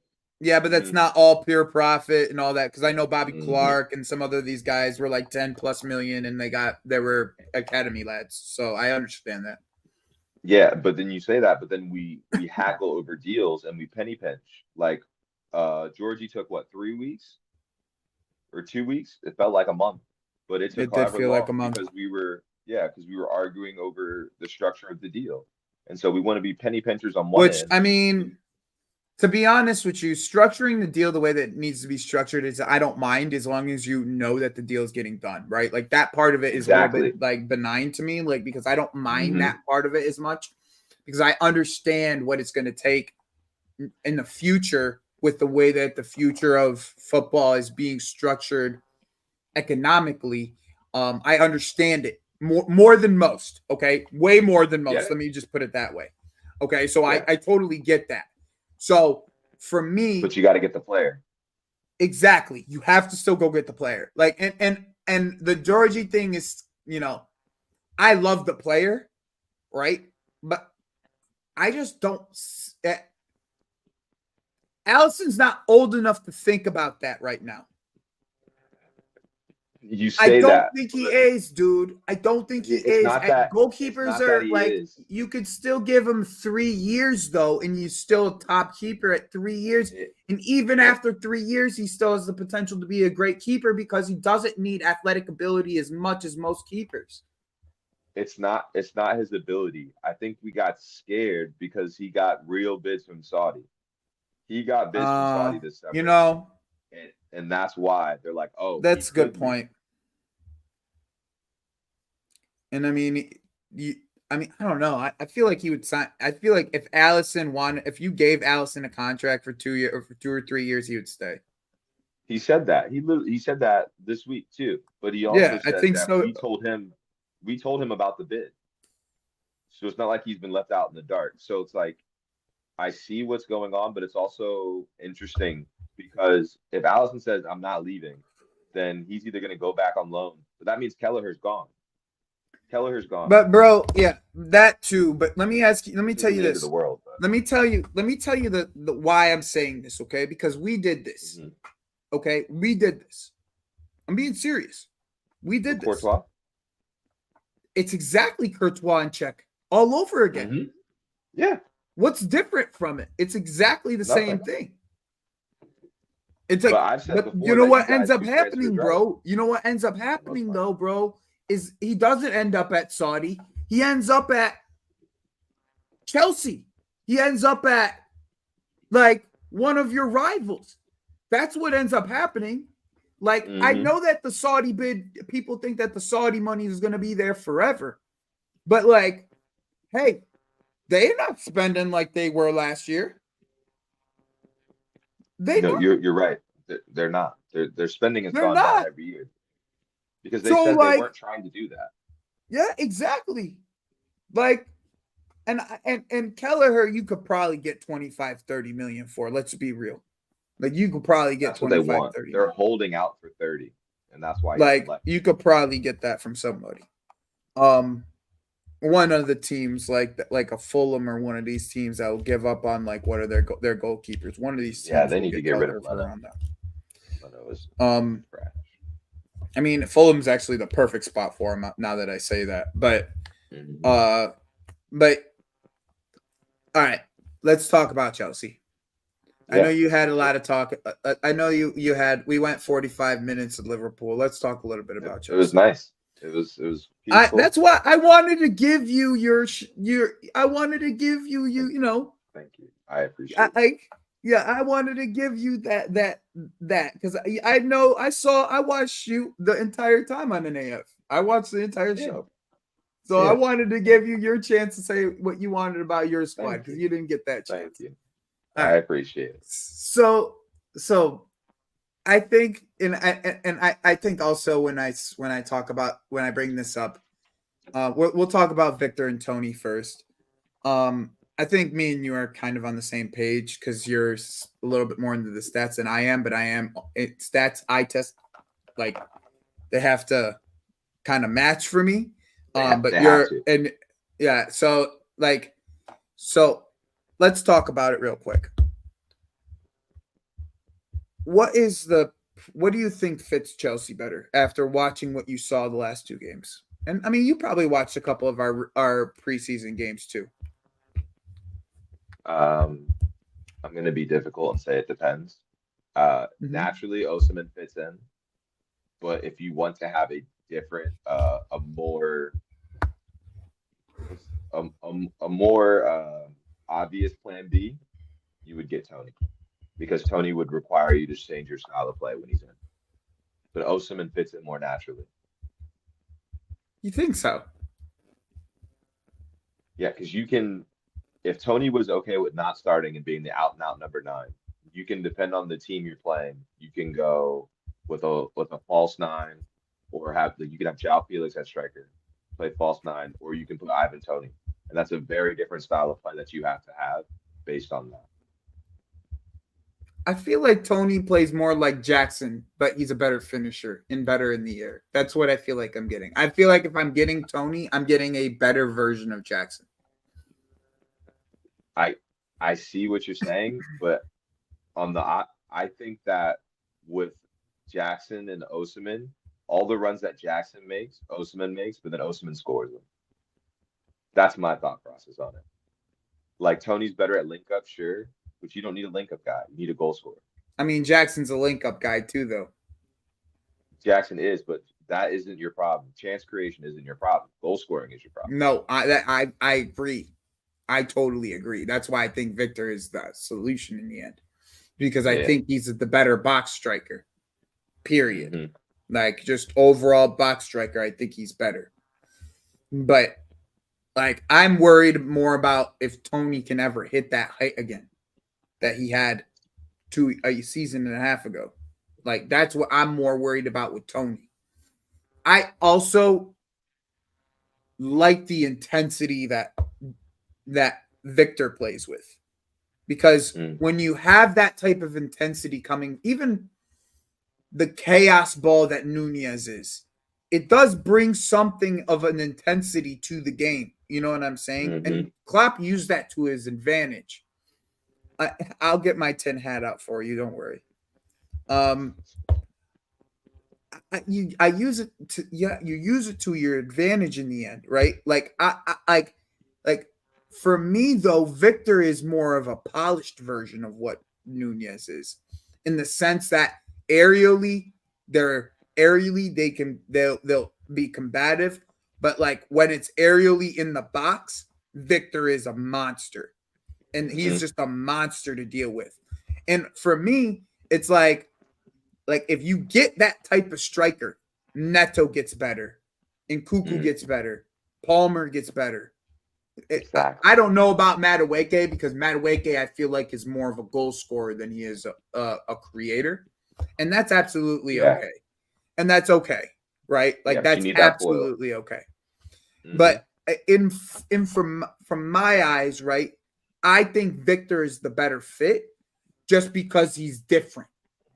Yeah, but that's mhm, not all pure profit and all that. Because I know Bobby mhm. Clark and some other these guys were like 10 plus million and they were academy lads. So I understand that. Yeah, but then you say that, but then we haggle over deals and we penny pinch. Like Georgie took what, 3 weeks or 2 weeks? It felt like a month, but it took It did however feel like a long month. because we were arguing over the structure of the deal. And so we want to be penny pinchers on one Which end. I mean, to be honest with you, structuring the deal the way that it needs to be structured is I don't mind as long as you know that the deal is getting done, right? Like that part of it is a little bit Exactly. like benign to me, like because I don't mind Hmm. that part of it as much because I understand what it's going to take in the future with the way that the future of football is being structured economically. I understand it more than most. Okay, way more than Get most. Let it? me just put it that way. Okay, so I Yeah. I totally get that. So for me, But you got to get the player. exactly, you have to still go get the player. Like and the Georgie thing is, I love the player, right? But I just don't. Allison's not old enough to think about that right now. You I say don't that, think he but is, dude. I don't think he it's is. not that it's Goalkeepers not that are he like, is. you could still give him 3 years though, and you still a top keeper at 3 years. It, And even it, after 3 years, he still has the potential to be a great keeper because he doesn't need athletic ability as much as most keepers. it's not his ability. I think we got scared because he got real bids from Saudi. He got bids from Uh, Saudi this you summer, know, and that's why they're like, oh, he that's a good could leave. point. And I mean, you, I don't know. I feel like he would sign. I feel like if you gave Allison a contract for 2 years or for 2 or 3 years, he would stay. He said that. He said that this week too. But he also Yeah, I said think that so. we told him about the bid. So it's not like he's been left out in the dark. So it's like I see what's going on, but it's also interesting because if Allison says I'm not leaving, then he's either going to go back on loan, but that means Kelleher's gone. Kelleher's gone. But bro, yeah, that too. But let me ask you. Let me This tell isn't you the end of the this. world, but Let me tell you. Let me tell you the why I'm saying this. Okay, because we did this. mhm. Okay, we did this. I'm being serious. We With did this. Courtois. It's exactly Courtois and Czech all over again. Hmm. Yeah, What's different from it? It's exactly the same nothing. thing. It's But like, I've said but you before know that you what ends guys up do transfer happening, drought bro? You know what ends up for the most happening part. though, bro, is he doesn't end up at Saudi. He ends up at Chelsea. He ends up at like one of your rivals. That's what ends up happening. Like, I Hmm. know that the Saudi bid, people think that the Saudi money is going to be there forever. But like, hey, they're not spending like they were last year. They No, not. you're right. They're not. Their spending has They're gone down not. every year because they So said they like, weren't trying to do that. yeah, exactly. Like, and Kelleher, you could probably get 25, 30 million for. Let's be real. Like you could probably get That's what they 25, want. 30. They're holding out for 30, and that's why Like you could probably get that from somebody. One of the teams like a Fulham or one of these teams that will give up on like what are their goalkeepers. One of these teams Yeah, they will need to get rid of Leno. around that. Leno is trash. I mean, Fulham's actually the perfect spot for him now that I say that. But but all right, let's talk about Chelsea. I know you had a lot of talk. I know we went 45 minutes at Liverpool. Let's talk a little bit about Chelsea. It was nice. It was peaceful. That's why I wanted to give you I wanted to give you Thank you. I appreciate it. I wanted to give you that because I watched you the entire time on an AF. I watched the entire show. So I wanted to give you your chance to say what you wanted about your squad because you didn't get that chance. Thank you. I appreciate it. So I think I think also when I bring this up, we'll talk about Victor and Tony first. I think me and you are kind of on the same page because you're a little bit more into the stats than I am, but stats I test like they have to kind of match for me. So let's talk about it real quick. What do you think fits Chelsea better after watching what you saw the last two games? And I mean, you probably watched a couple of our preseason games too. I'm going to be difficult and say it depends. Naturally, Osimhen fits in, but if you want to have a different, a more obvious plan B, you would get Tony, because Tony would require you to change your style of play when he's in. But Osimhen fits in more naturally. You think so? Yeah, because you can. If Tony was okay with not starting and being the out and out number 9, you can depend on the team you're playing. You can go with a false 9, or you can have João Felix at striker, play false 9, or you can put Ivan Tony, and that's a very different style of play that you have to have based on that. I feel like Tony plays more like Jackson, but he's a better finisher and better in the air. That's what I feel like I'm getting. I feel like if I'm getting Tony, I'm getting a better version of Jackson. I see what you're saying, but I think that with Jackson and Osimhen, all the runs that Jackson makes, Osimhen makes, but then Osimhen scores them. That's my thought process on it. Like, Tony's better at link up, sure, but you don't need a link up guy. You need a goal scorer. I mean, Jackson's a link up guy too, though. Jackson is, but that isn't your problem. Chance creation isn't your problem. Goal scoring is your problem. No, I agree. I totally agree. That's why I think Victor is the solution in the end, because I think he's the better box striker, period. Mm-hmm. Like, just overall box striker, I think he's better. But, like, I'm worried more about if Tony can ever hit that height again that he had a season and a half ago. Like, that's what I'm more worried about with Tony. I also like the intensity that Victor plays with, because when you have that type of intensity coming, even the chaos ball that Nunez is, it does bring something of an intensity to the game. You know what I'm saying? Mm-hmm. And Klopp used that to his advantage. I'll get my tin hat out for you. Don't worry. I use it to, you use it to your advantage in the end, right? Like like for me though, Victor is more of a polished version of what Nunez is, in the sense that aerially they'll be combative, but like when it's aerially in the box, Victor is a monster, and he's just a monster to deal with. And for me, it's like if you get that type of striker, Neto gets better, and Nkunku gets better, Palmer gets better. Exactly. I don't know about Madueke, because Madueke I feel like is more of a goal scorer than he is a creator, and that's absolutely okay, and that's okay, right? Like that's absolutely okay. Mm-hmm. But from my eyes, right, I think Victor is the better fit, just because he's different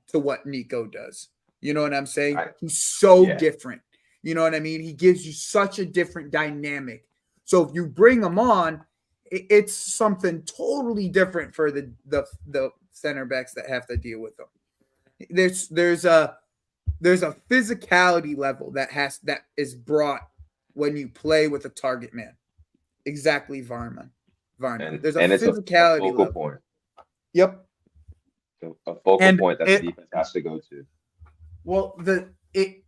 to what Nico does. You know what I'm saying? I, He's so yeah, different. You know what I mean? He gives you such a different dynamic. So if you bring him on, it's something totally different for the center backs that have to deal with them. There's a physicality level that is brought when you play with a target man. Exactly, Varman. Varna. There's a and it's a physicality focal level. point, Yep. a focal And point that the it defense has to go to. well the it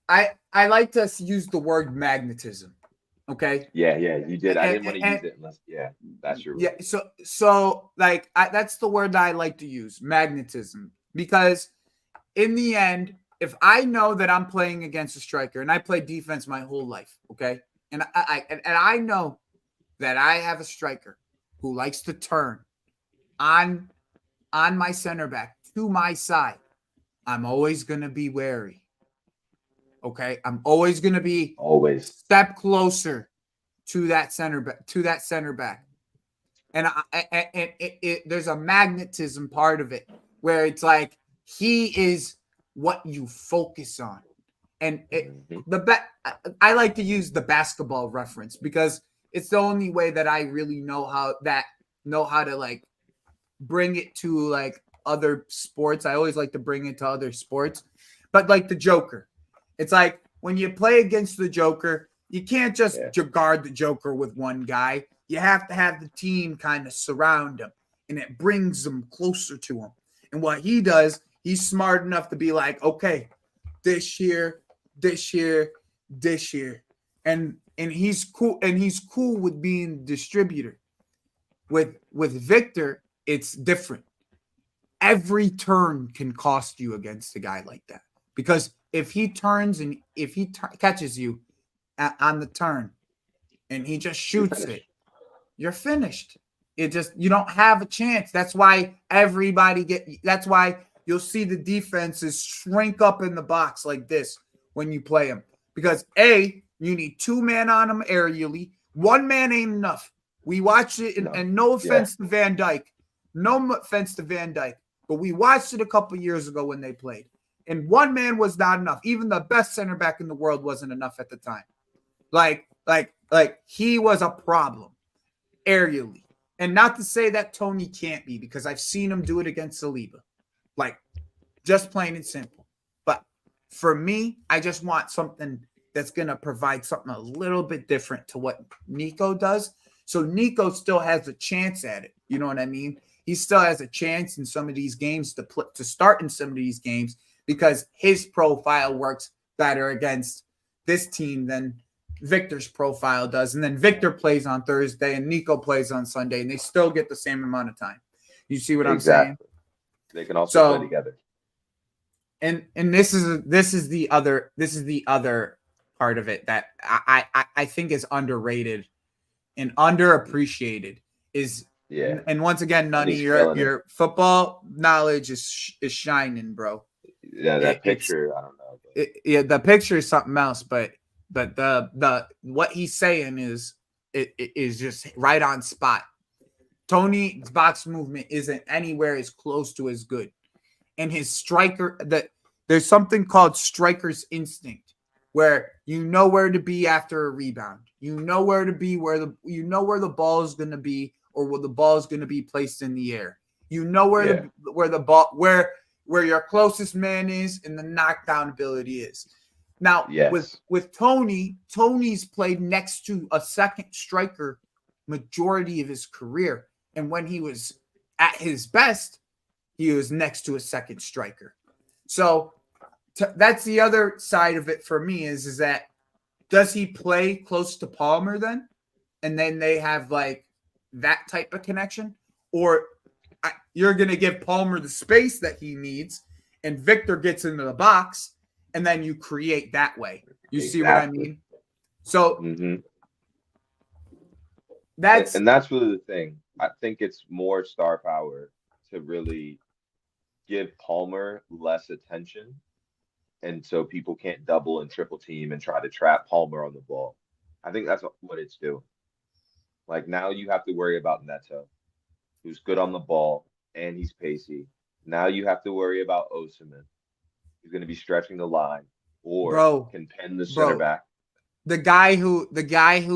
I like to use the word magnetism. Okay. Yeah, you did. I didn't want to And use it unless, yeah, that's your yeah, word. so like that's the word that I like to use, magnetism, because in the end, if I know that I'm playing against a striker and I played defense my whole life, okay, and I know that I have a striker who likes to turn on my center back to my side, I'm always gonna be wary. Okay, I'm always gonna be a Always. step closer to that center back, and there's a magnetism part of it where it's like he is what you focus on, and Hmm. I like to use the basketball reference because it's the only way that I really know how to like bring it to like other sports. I always like to bring it to other sports, but like the Joker, it's like when you play against the Joker, you can't just Yeah. guard the Joker with one guy. You have to have the team kind of surround him, and it brings them closer to him. And what he does, he's smart enough to be like, okay, this year, this year, this year, and he's cool with being distributor. With Victor, it's different. Every turn can cost you against a guy like that because if he turns and if he catches you on the turn and he just You're shoots it, finished. you're finished. You don't have a chance. That's why that's why you'll see the defenses shrink up in the box like this when you play them. Because you need 2 men on them aerially. 1 man ain't enough. We watched it, No. and no Yeah. offense to Van Dyke. No offense to Van Dyke. But we watched it a couple years ago when they played. And 1 man was not enough. Even the best center back in the world wasn't enough at the time. Like he was a problem aerially. And not to say that Tony can't be, because I've seen him do it against Saliba. Like, just plain and simple. But for me, I just want something that's going to provide something a little bit different to what Nico does. So Nico still has a chance at it. You know what I mean? He still has a chance in some of these games to start in some of these games because his profile works better against this team than Victor's profile does. And then Victor plays on Thursday and Nico plays on Sunday, and they still get the same amount of time. You see what I'm saying? Exactly. They can also play So, together. and this is the other part of it that I think is underrated and underappreciated is, Yeah. and once again, And Nunny, he's killing it. your football knowledge is shining, bro. Yeah, that It's picture, I don't know. But yeah, the picture is something else, but the what he's saying it is just right on spot. Tony's box movement isn't anywhere as close to as good, and his striker that there's something called striker's instinct, where you know where to be after a rebound, you know where to be where the ball is going to be, or where the ball is going to be placed in the air. You know yeah. where the ball where your closest man is and the knockdown ability is. Now Yes. with Tony's played next to a second striker majority of his career, and when he was at his best, he was next to a second striker. So that's the other side of it for me is that does he play close to Palmer then, and then they have like that type of connection, or you're going to give Palmer the space that he needs, and Victor gets into the box, and then you create that way. You see what I Exactly. mean? So Hmm. that's And that's really the thing. I think it's more star power to really give Palmer less attention. And so people can't double and triple team and try to trap Palmer on the ball. I think that's what it's doing. Like now you have to worry about Neto. who's good on the ball, and he's pacey. Now you have to worry about Osimhen, who's going to be stretching the line or Bro, can pin the center bro, back. the guy who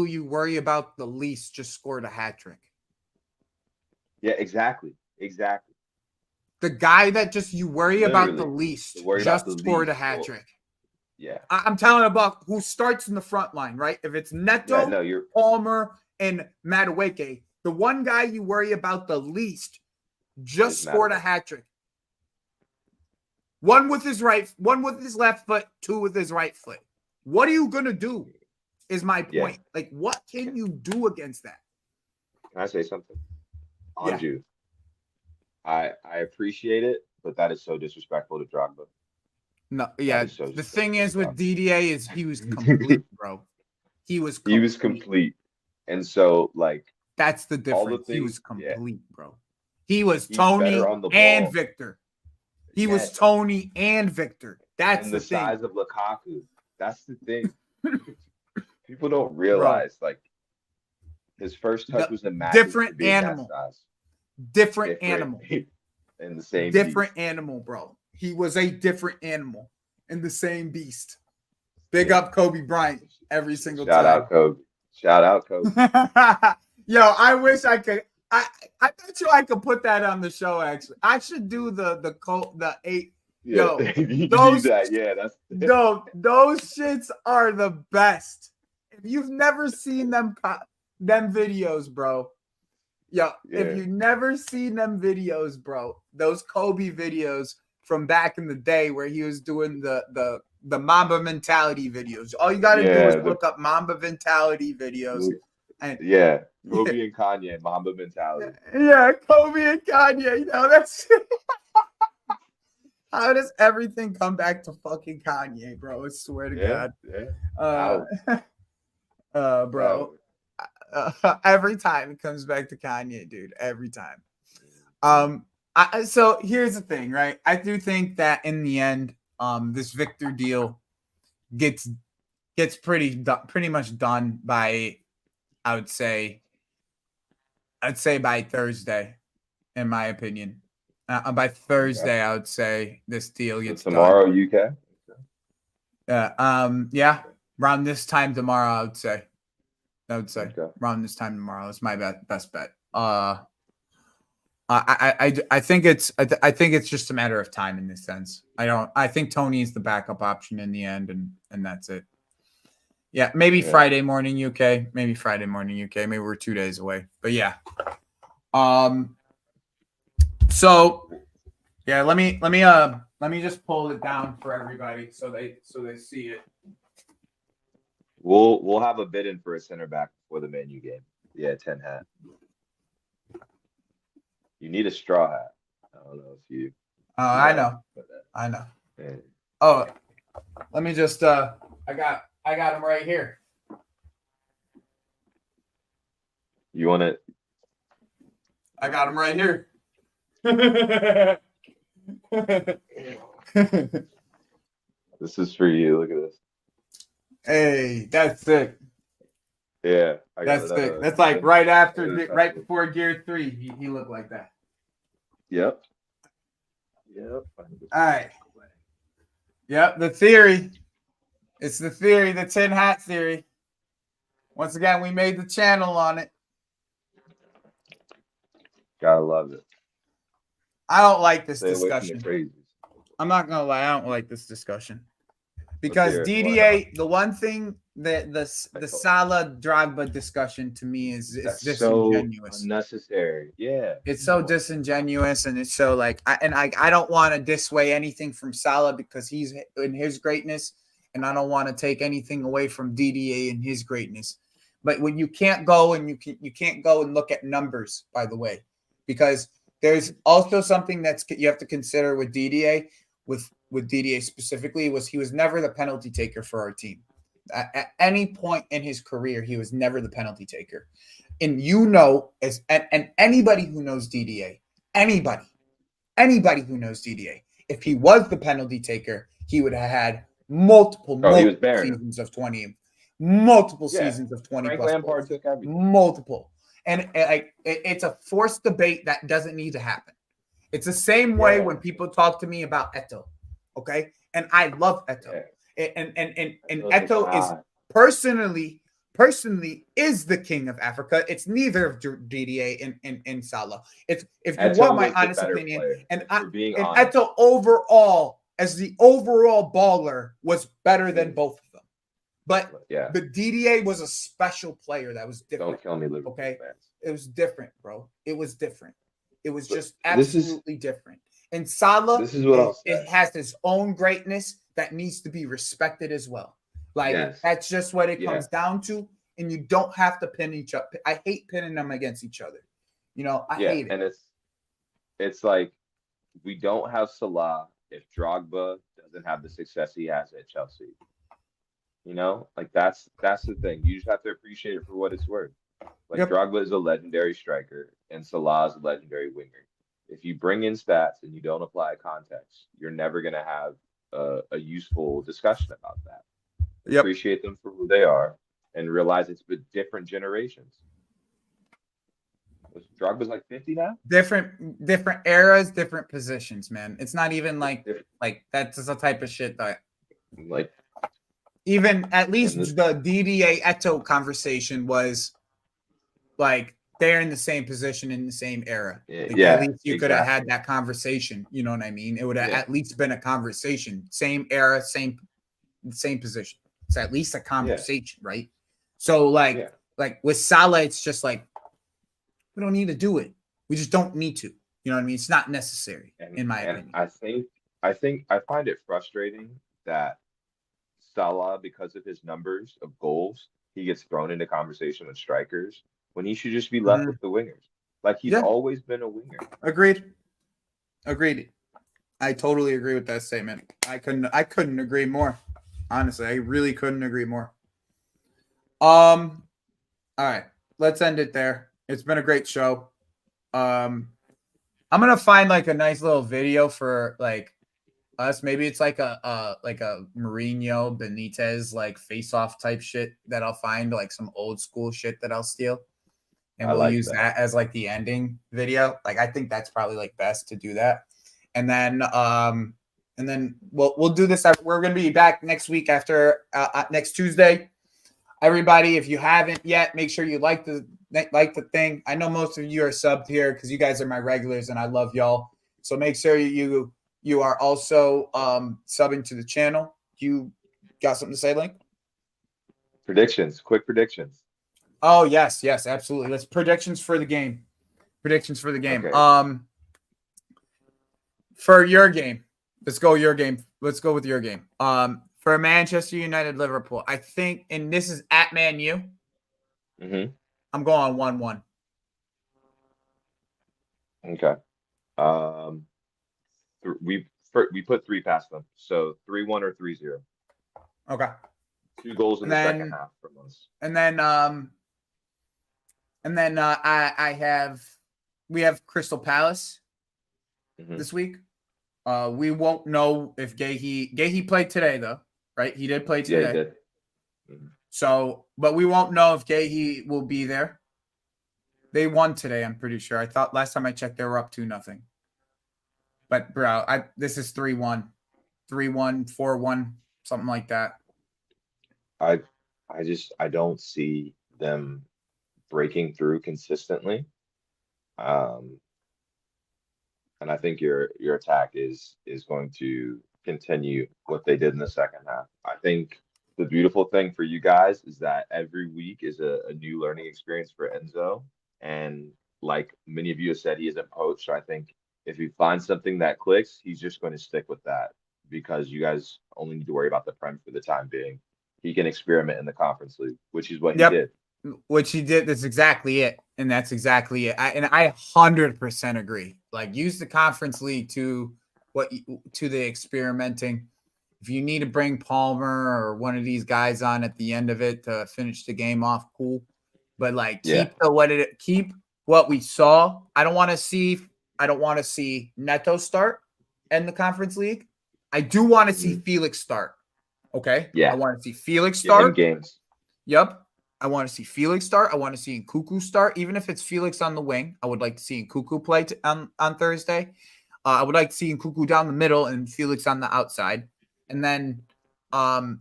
you worry about the least just scored a hat trick. Yeah, exactly. Exactly. The guy that just you worry about the Literally, least to worry about just the scored a least hat score. trick. Yeah. I'm telling about who starts in the front line, right? If it's Neto, Yeah, no, you're Palmer, and Madueke, the one guy you worry about the least just Is scored a Madueke. hat trick. One with his left foot, two with his right foot. What are you gonna do? Is my point. Yeah. Like, what can you do against that? Can I say something? Yeah. Anju, I appreciate it, but that is so disrespectful to Drogba. No, That yeah. is so The thing is with disrespectful DDA is he was to complete, Drogba. bro. He was He was complete. complete. And so, like, That's the all the difference. He was things, yeah, complete, bro. He was he's better Tony on the and ball. Victor. He was Yes. Tony and Victor. That's And the the thing, size of Lukaku. That's the thing. People don't bro. realize, like, his first touch was immaculate for Different being that animal. size. Different animal. In the same Different beast. animal, bro. He was a different animal in the same beast. Big Yeah. up Kobe Bryant every single Shout time. out Kobe. Shout out Kobe. Yo, I wish I could. I bet you I could put that on the show. Actually, I should do the 8. Yeah, Yo, you those need that. Yeah, that's those shits are the best. If you've never seen them videos, bro. Yo, if yeah. you've never seen them videos, bro, those Kobe videos from back in the day where he was doing the Mamba mentality videos. All you got to do is look up Mamba mentality videos. And Yeah, Kobe and Kanye, Mamba mentality. yeah, Kobe and Kanye. You know, that's how does everything come back to fucking Kanye, bro? I swear to God. Yeah. Bro. Every time it comes back to Kanye, dude. Every time. So here's the thing, right? I do think that in the end, this Victor deal gets pretty much done by, I would say by Thursday, in my opinion. By Thursday, I would say this deal gets tomorrow, done. UK. Yeah, around this time tomorrow, I would say. Okay. Around this time tomorrow is my best bet. I think it's just a matter of time in this sense. I think Tony is the backup option in the end, and that's it. Yeah, maybe Friday morning UK. Maybe we're 2 days away. But yeah. So yeah, let me just pull it down for everybody so they see it. We'll have a bid in for a center back before the Man U game. Yeah, 10 hat. You need a straw hat. I don't know if you. I know. Yeah. Oh, let me just. I got him right here. You want it? I got him right here. This is for you. Look at this. Hey, that's sick. Yeah, that's sick. That's like right before Gear 3. He looked like that. Yep. All right. Yep. The theory. It's the theory, the 10 hat theory. Once again, we made the channel on it. Gotta love it. I don't like this Stay discussion. Away from the crazies. I'm not gonna lie, I don't like this discussion. Because DDA, the one thing that the Salah Drogba discussion to me is disingenuous. So unnecessary. Yeah. It's so disingenuous, and it's so like I don't want to dissuade anything from Salah because he's in his greatness, and I don't want to take anything away from DDA and his greatness. But when you can't go and you can't go and look at numbers, by the way, because there's also something that's you have to consider with DDA. With DDA specifically, he was never the penalty taker for our team. At any point in his career, he was never the penalty taker. And and anybody who knows DDA, anybody who knows DDA, if he was the penalty taker, he would have had multiple seasons of 20. Multiple seasons of 20 Frank plus Lampard goals. took everything. Multiple. And like it's a forced debate that doesn't need to happen. It's the same way when people talk to me about Eto, okay? And I love Eto. And Eto is personally is the king of Africa. It's neither of DDA and Salah. It's if you Eto want my was the honest better opinion, player, and if we're being honest. Eto overall as the overall baller was better than both of them. But the DDA was a special player that was different. Don't kill me, Liverpool okay? fans. It was different, bro. It was different. It was just absolutely different. And Salah, this is what I'll say. It has its own greatness that needs to be respected as well. Like that's just what it comes down to. And you don't have to pin each other. I hate pinning them against each other. You know, I hate it. And it's like we don't have Salah if Drogba doesn't have the success he has at Chelsea. You know, like that's the thing. You just have to appreciate it for what it's worth. Like Drogba is a legendary striker and Salah is a legendary winger. If you bring in stats and you don't apply context, you're never going to have a useful discussion about that. Appreciate them for who they are and realize it's been different generations. Drogba's like 50 now? Different eras, different positions, man. It's not even like that's the type of shit that like even at least the DDA Eto conversation was like they're in the same position in the same era. Like, at least you could have had that conversation. You know what I mean? It would have at least been a conversation. Same era, same position. It's at least a conversation, right? So like with Salah, it's just like we don't need to do it. We just don't need to. You know what I mean? It's not necessary, in my opinion. I find it frustrating that Salah, because of his numbers of goals, he gets thrown into conversation with strikers when he should just be left with the wingers. Like he's always been a winger. Agreed. I totally agree with that statement. I couldn't agree more. Honestly, I really couldn't agree more. All right, let's end it there. It's been a great show. I'm gonna find like a nice little video for like us. Maybe it's like a Mourinho Benitez like face-off type shit that I'll find, like some old school shit that I'll steal, and we'll use that as like the ending video. Like I think that's probably like best to do that, and then we'll do this. We're gonna be back next week after next Tuesday. Everybody, if you haven't yet, make sure you like the thing. I know most of you are subbed here because you guys are my regulars and I love y'all. So make sure you are also subbing to the channel. You got something to say, Link? Quick predictions. Oh, yes, absolutely. Let's predictions for the game. Okay. For your game. Let's go your game. Let's go with your game. For Manchester United, Liverpool, I think, and this is at Man U. Mm-hmm. I'm going 1-1. Okay. We put 3 past them, so 3-1 or 3-0. Okay. 2 goals in the second half from us. And then we have Crystal Palace this week. We won't know if Gahey played today though, right? He did play today. Yeah, he did. Mm-hmm. So, but we won't know if Gahey will be there. They won today, I'm pretty sure. I thought last time I checked they were up 2-0. But bro, this is 3-1. 3-1, 4-1, something like that. I don't see them breaking through consistently. And I think your attack is going to continue what they did in the second half. I think the beautiful thing for you guys is that every week is a new learning experience for Enzo. And like many of you have said, he isn't poached. So I think if he finds something that clicks, he's just going to stick with that because you guys only need to worry about the Prem for the time being. He can experiment in the Conference League, which is what he did. Which he did. That's exactly it. And that's exactly it. I 100% agree. Like use the Conference League to the experimenting. If you need to bring Palmer or one of these guys on at the end of it to finish the game off, cool. But like keep what we saw. I don't want to see Neto start in the Conference League. I do want to see Felix start. Okay. Yeah. I want to see Felix start in games. Yep. I want to see Felix start. I want to see Nkuku start. Even if it's Felix on the wing, I would like to see Nkuku play on Thursday. I would like to see Nkuku down the middle and Felix on the outside. And then that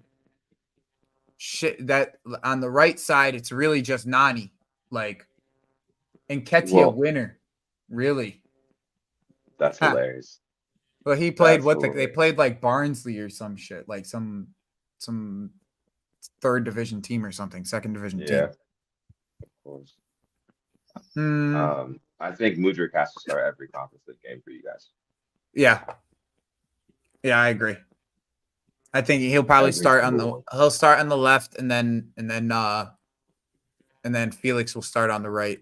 on the right side, it's really just Nani. Like, and Ketia winner. Really. That's hilarious. But he played they played like Barnsley or some shit. Like some third division team or something, second division team. Yeah. Of course. I think Mudryk has to start every Conference League game for you guys. Yeah. Yeah, I agree. I think he'll probably start on the left and then Felix will start on the right.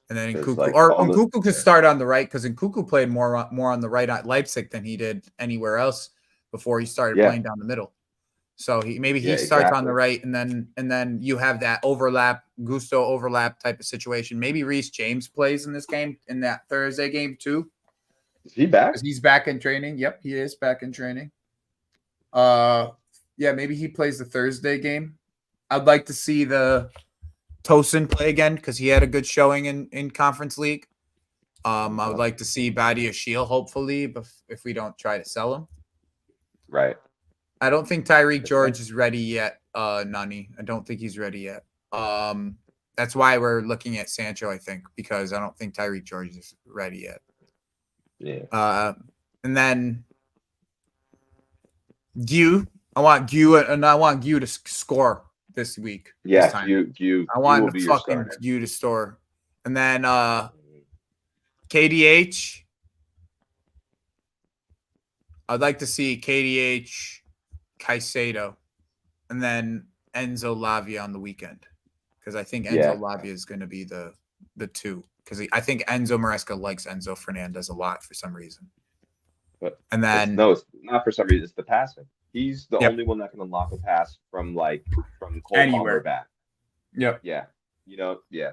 And then Nkuku could start on the right because Nkuku played more on the right at Leipzig than he did anywhere else before he started playing down the middle. So he starts on the right, and then you have that Gusto overlap type of situation. Maybe Reece James plays in this game, in that Thursday game too. Is he back? He's back in training. Yep, he is back in training. Maybe he plays the Thursday game. I'd like to see the Tosin play again because he had a good showing in Conference League. I would like to see Badiashile, hopefully, if we don't try to sell him. Right. I don't think Tyreek George is ready yet, Nani. I don't think he's ready yet. That's why we're looking at Sancho, I think, because I don't think Tyreek George is ready yet. Yeah. And then Gu. I want Gu to score this week. Yeah, this time. Gu. I want fucking Gu to score. And then KDH. I'd like to see KDH, Caicedo, and then Enzo Lavia on the weekend. Because I think Enzo Lavia is going to be the two. Because I think Enzo Maresca likes Enzo Fernandez a lot for some reason. And then it's not for some reason. It's the passing. He's the only one that can unlock a pass from Cole Palmer back. Yep. Yeah. Yeah.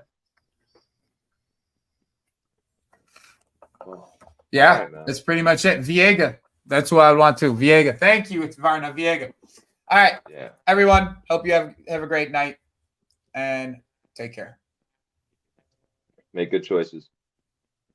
Yeah, that's pretty much it. Viega. That's what I want to. Viega. Thank you. It's Varna Viega. All right. Yeah. Everyone, hope you have a great night and take care. Make good choices.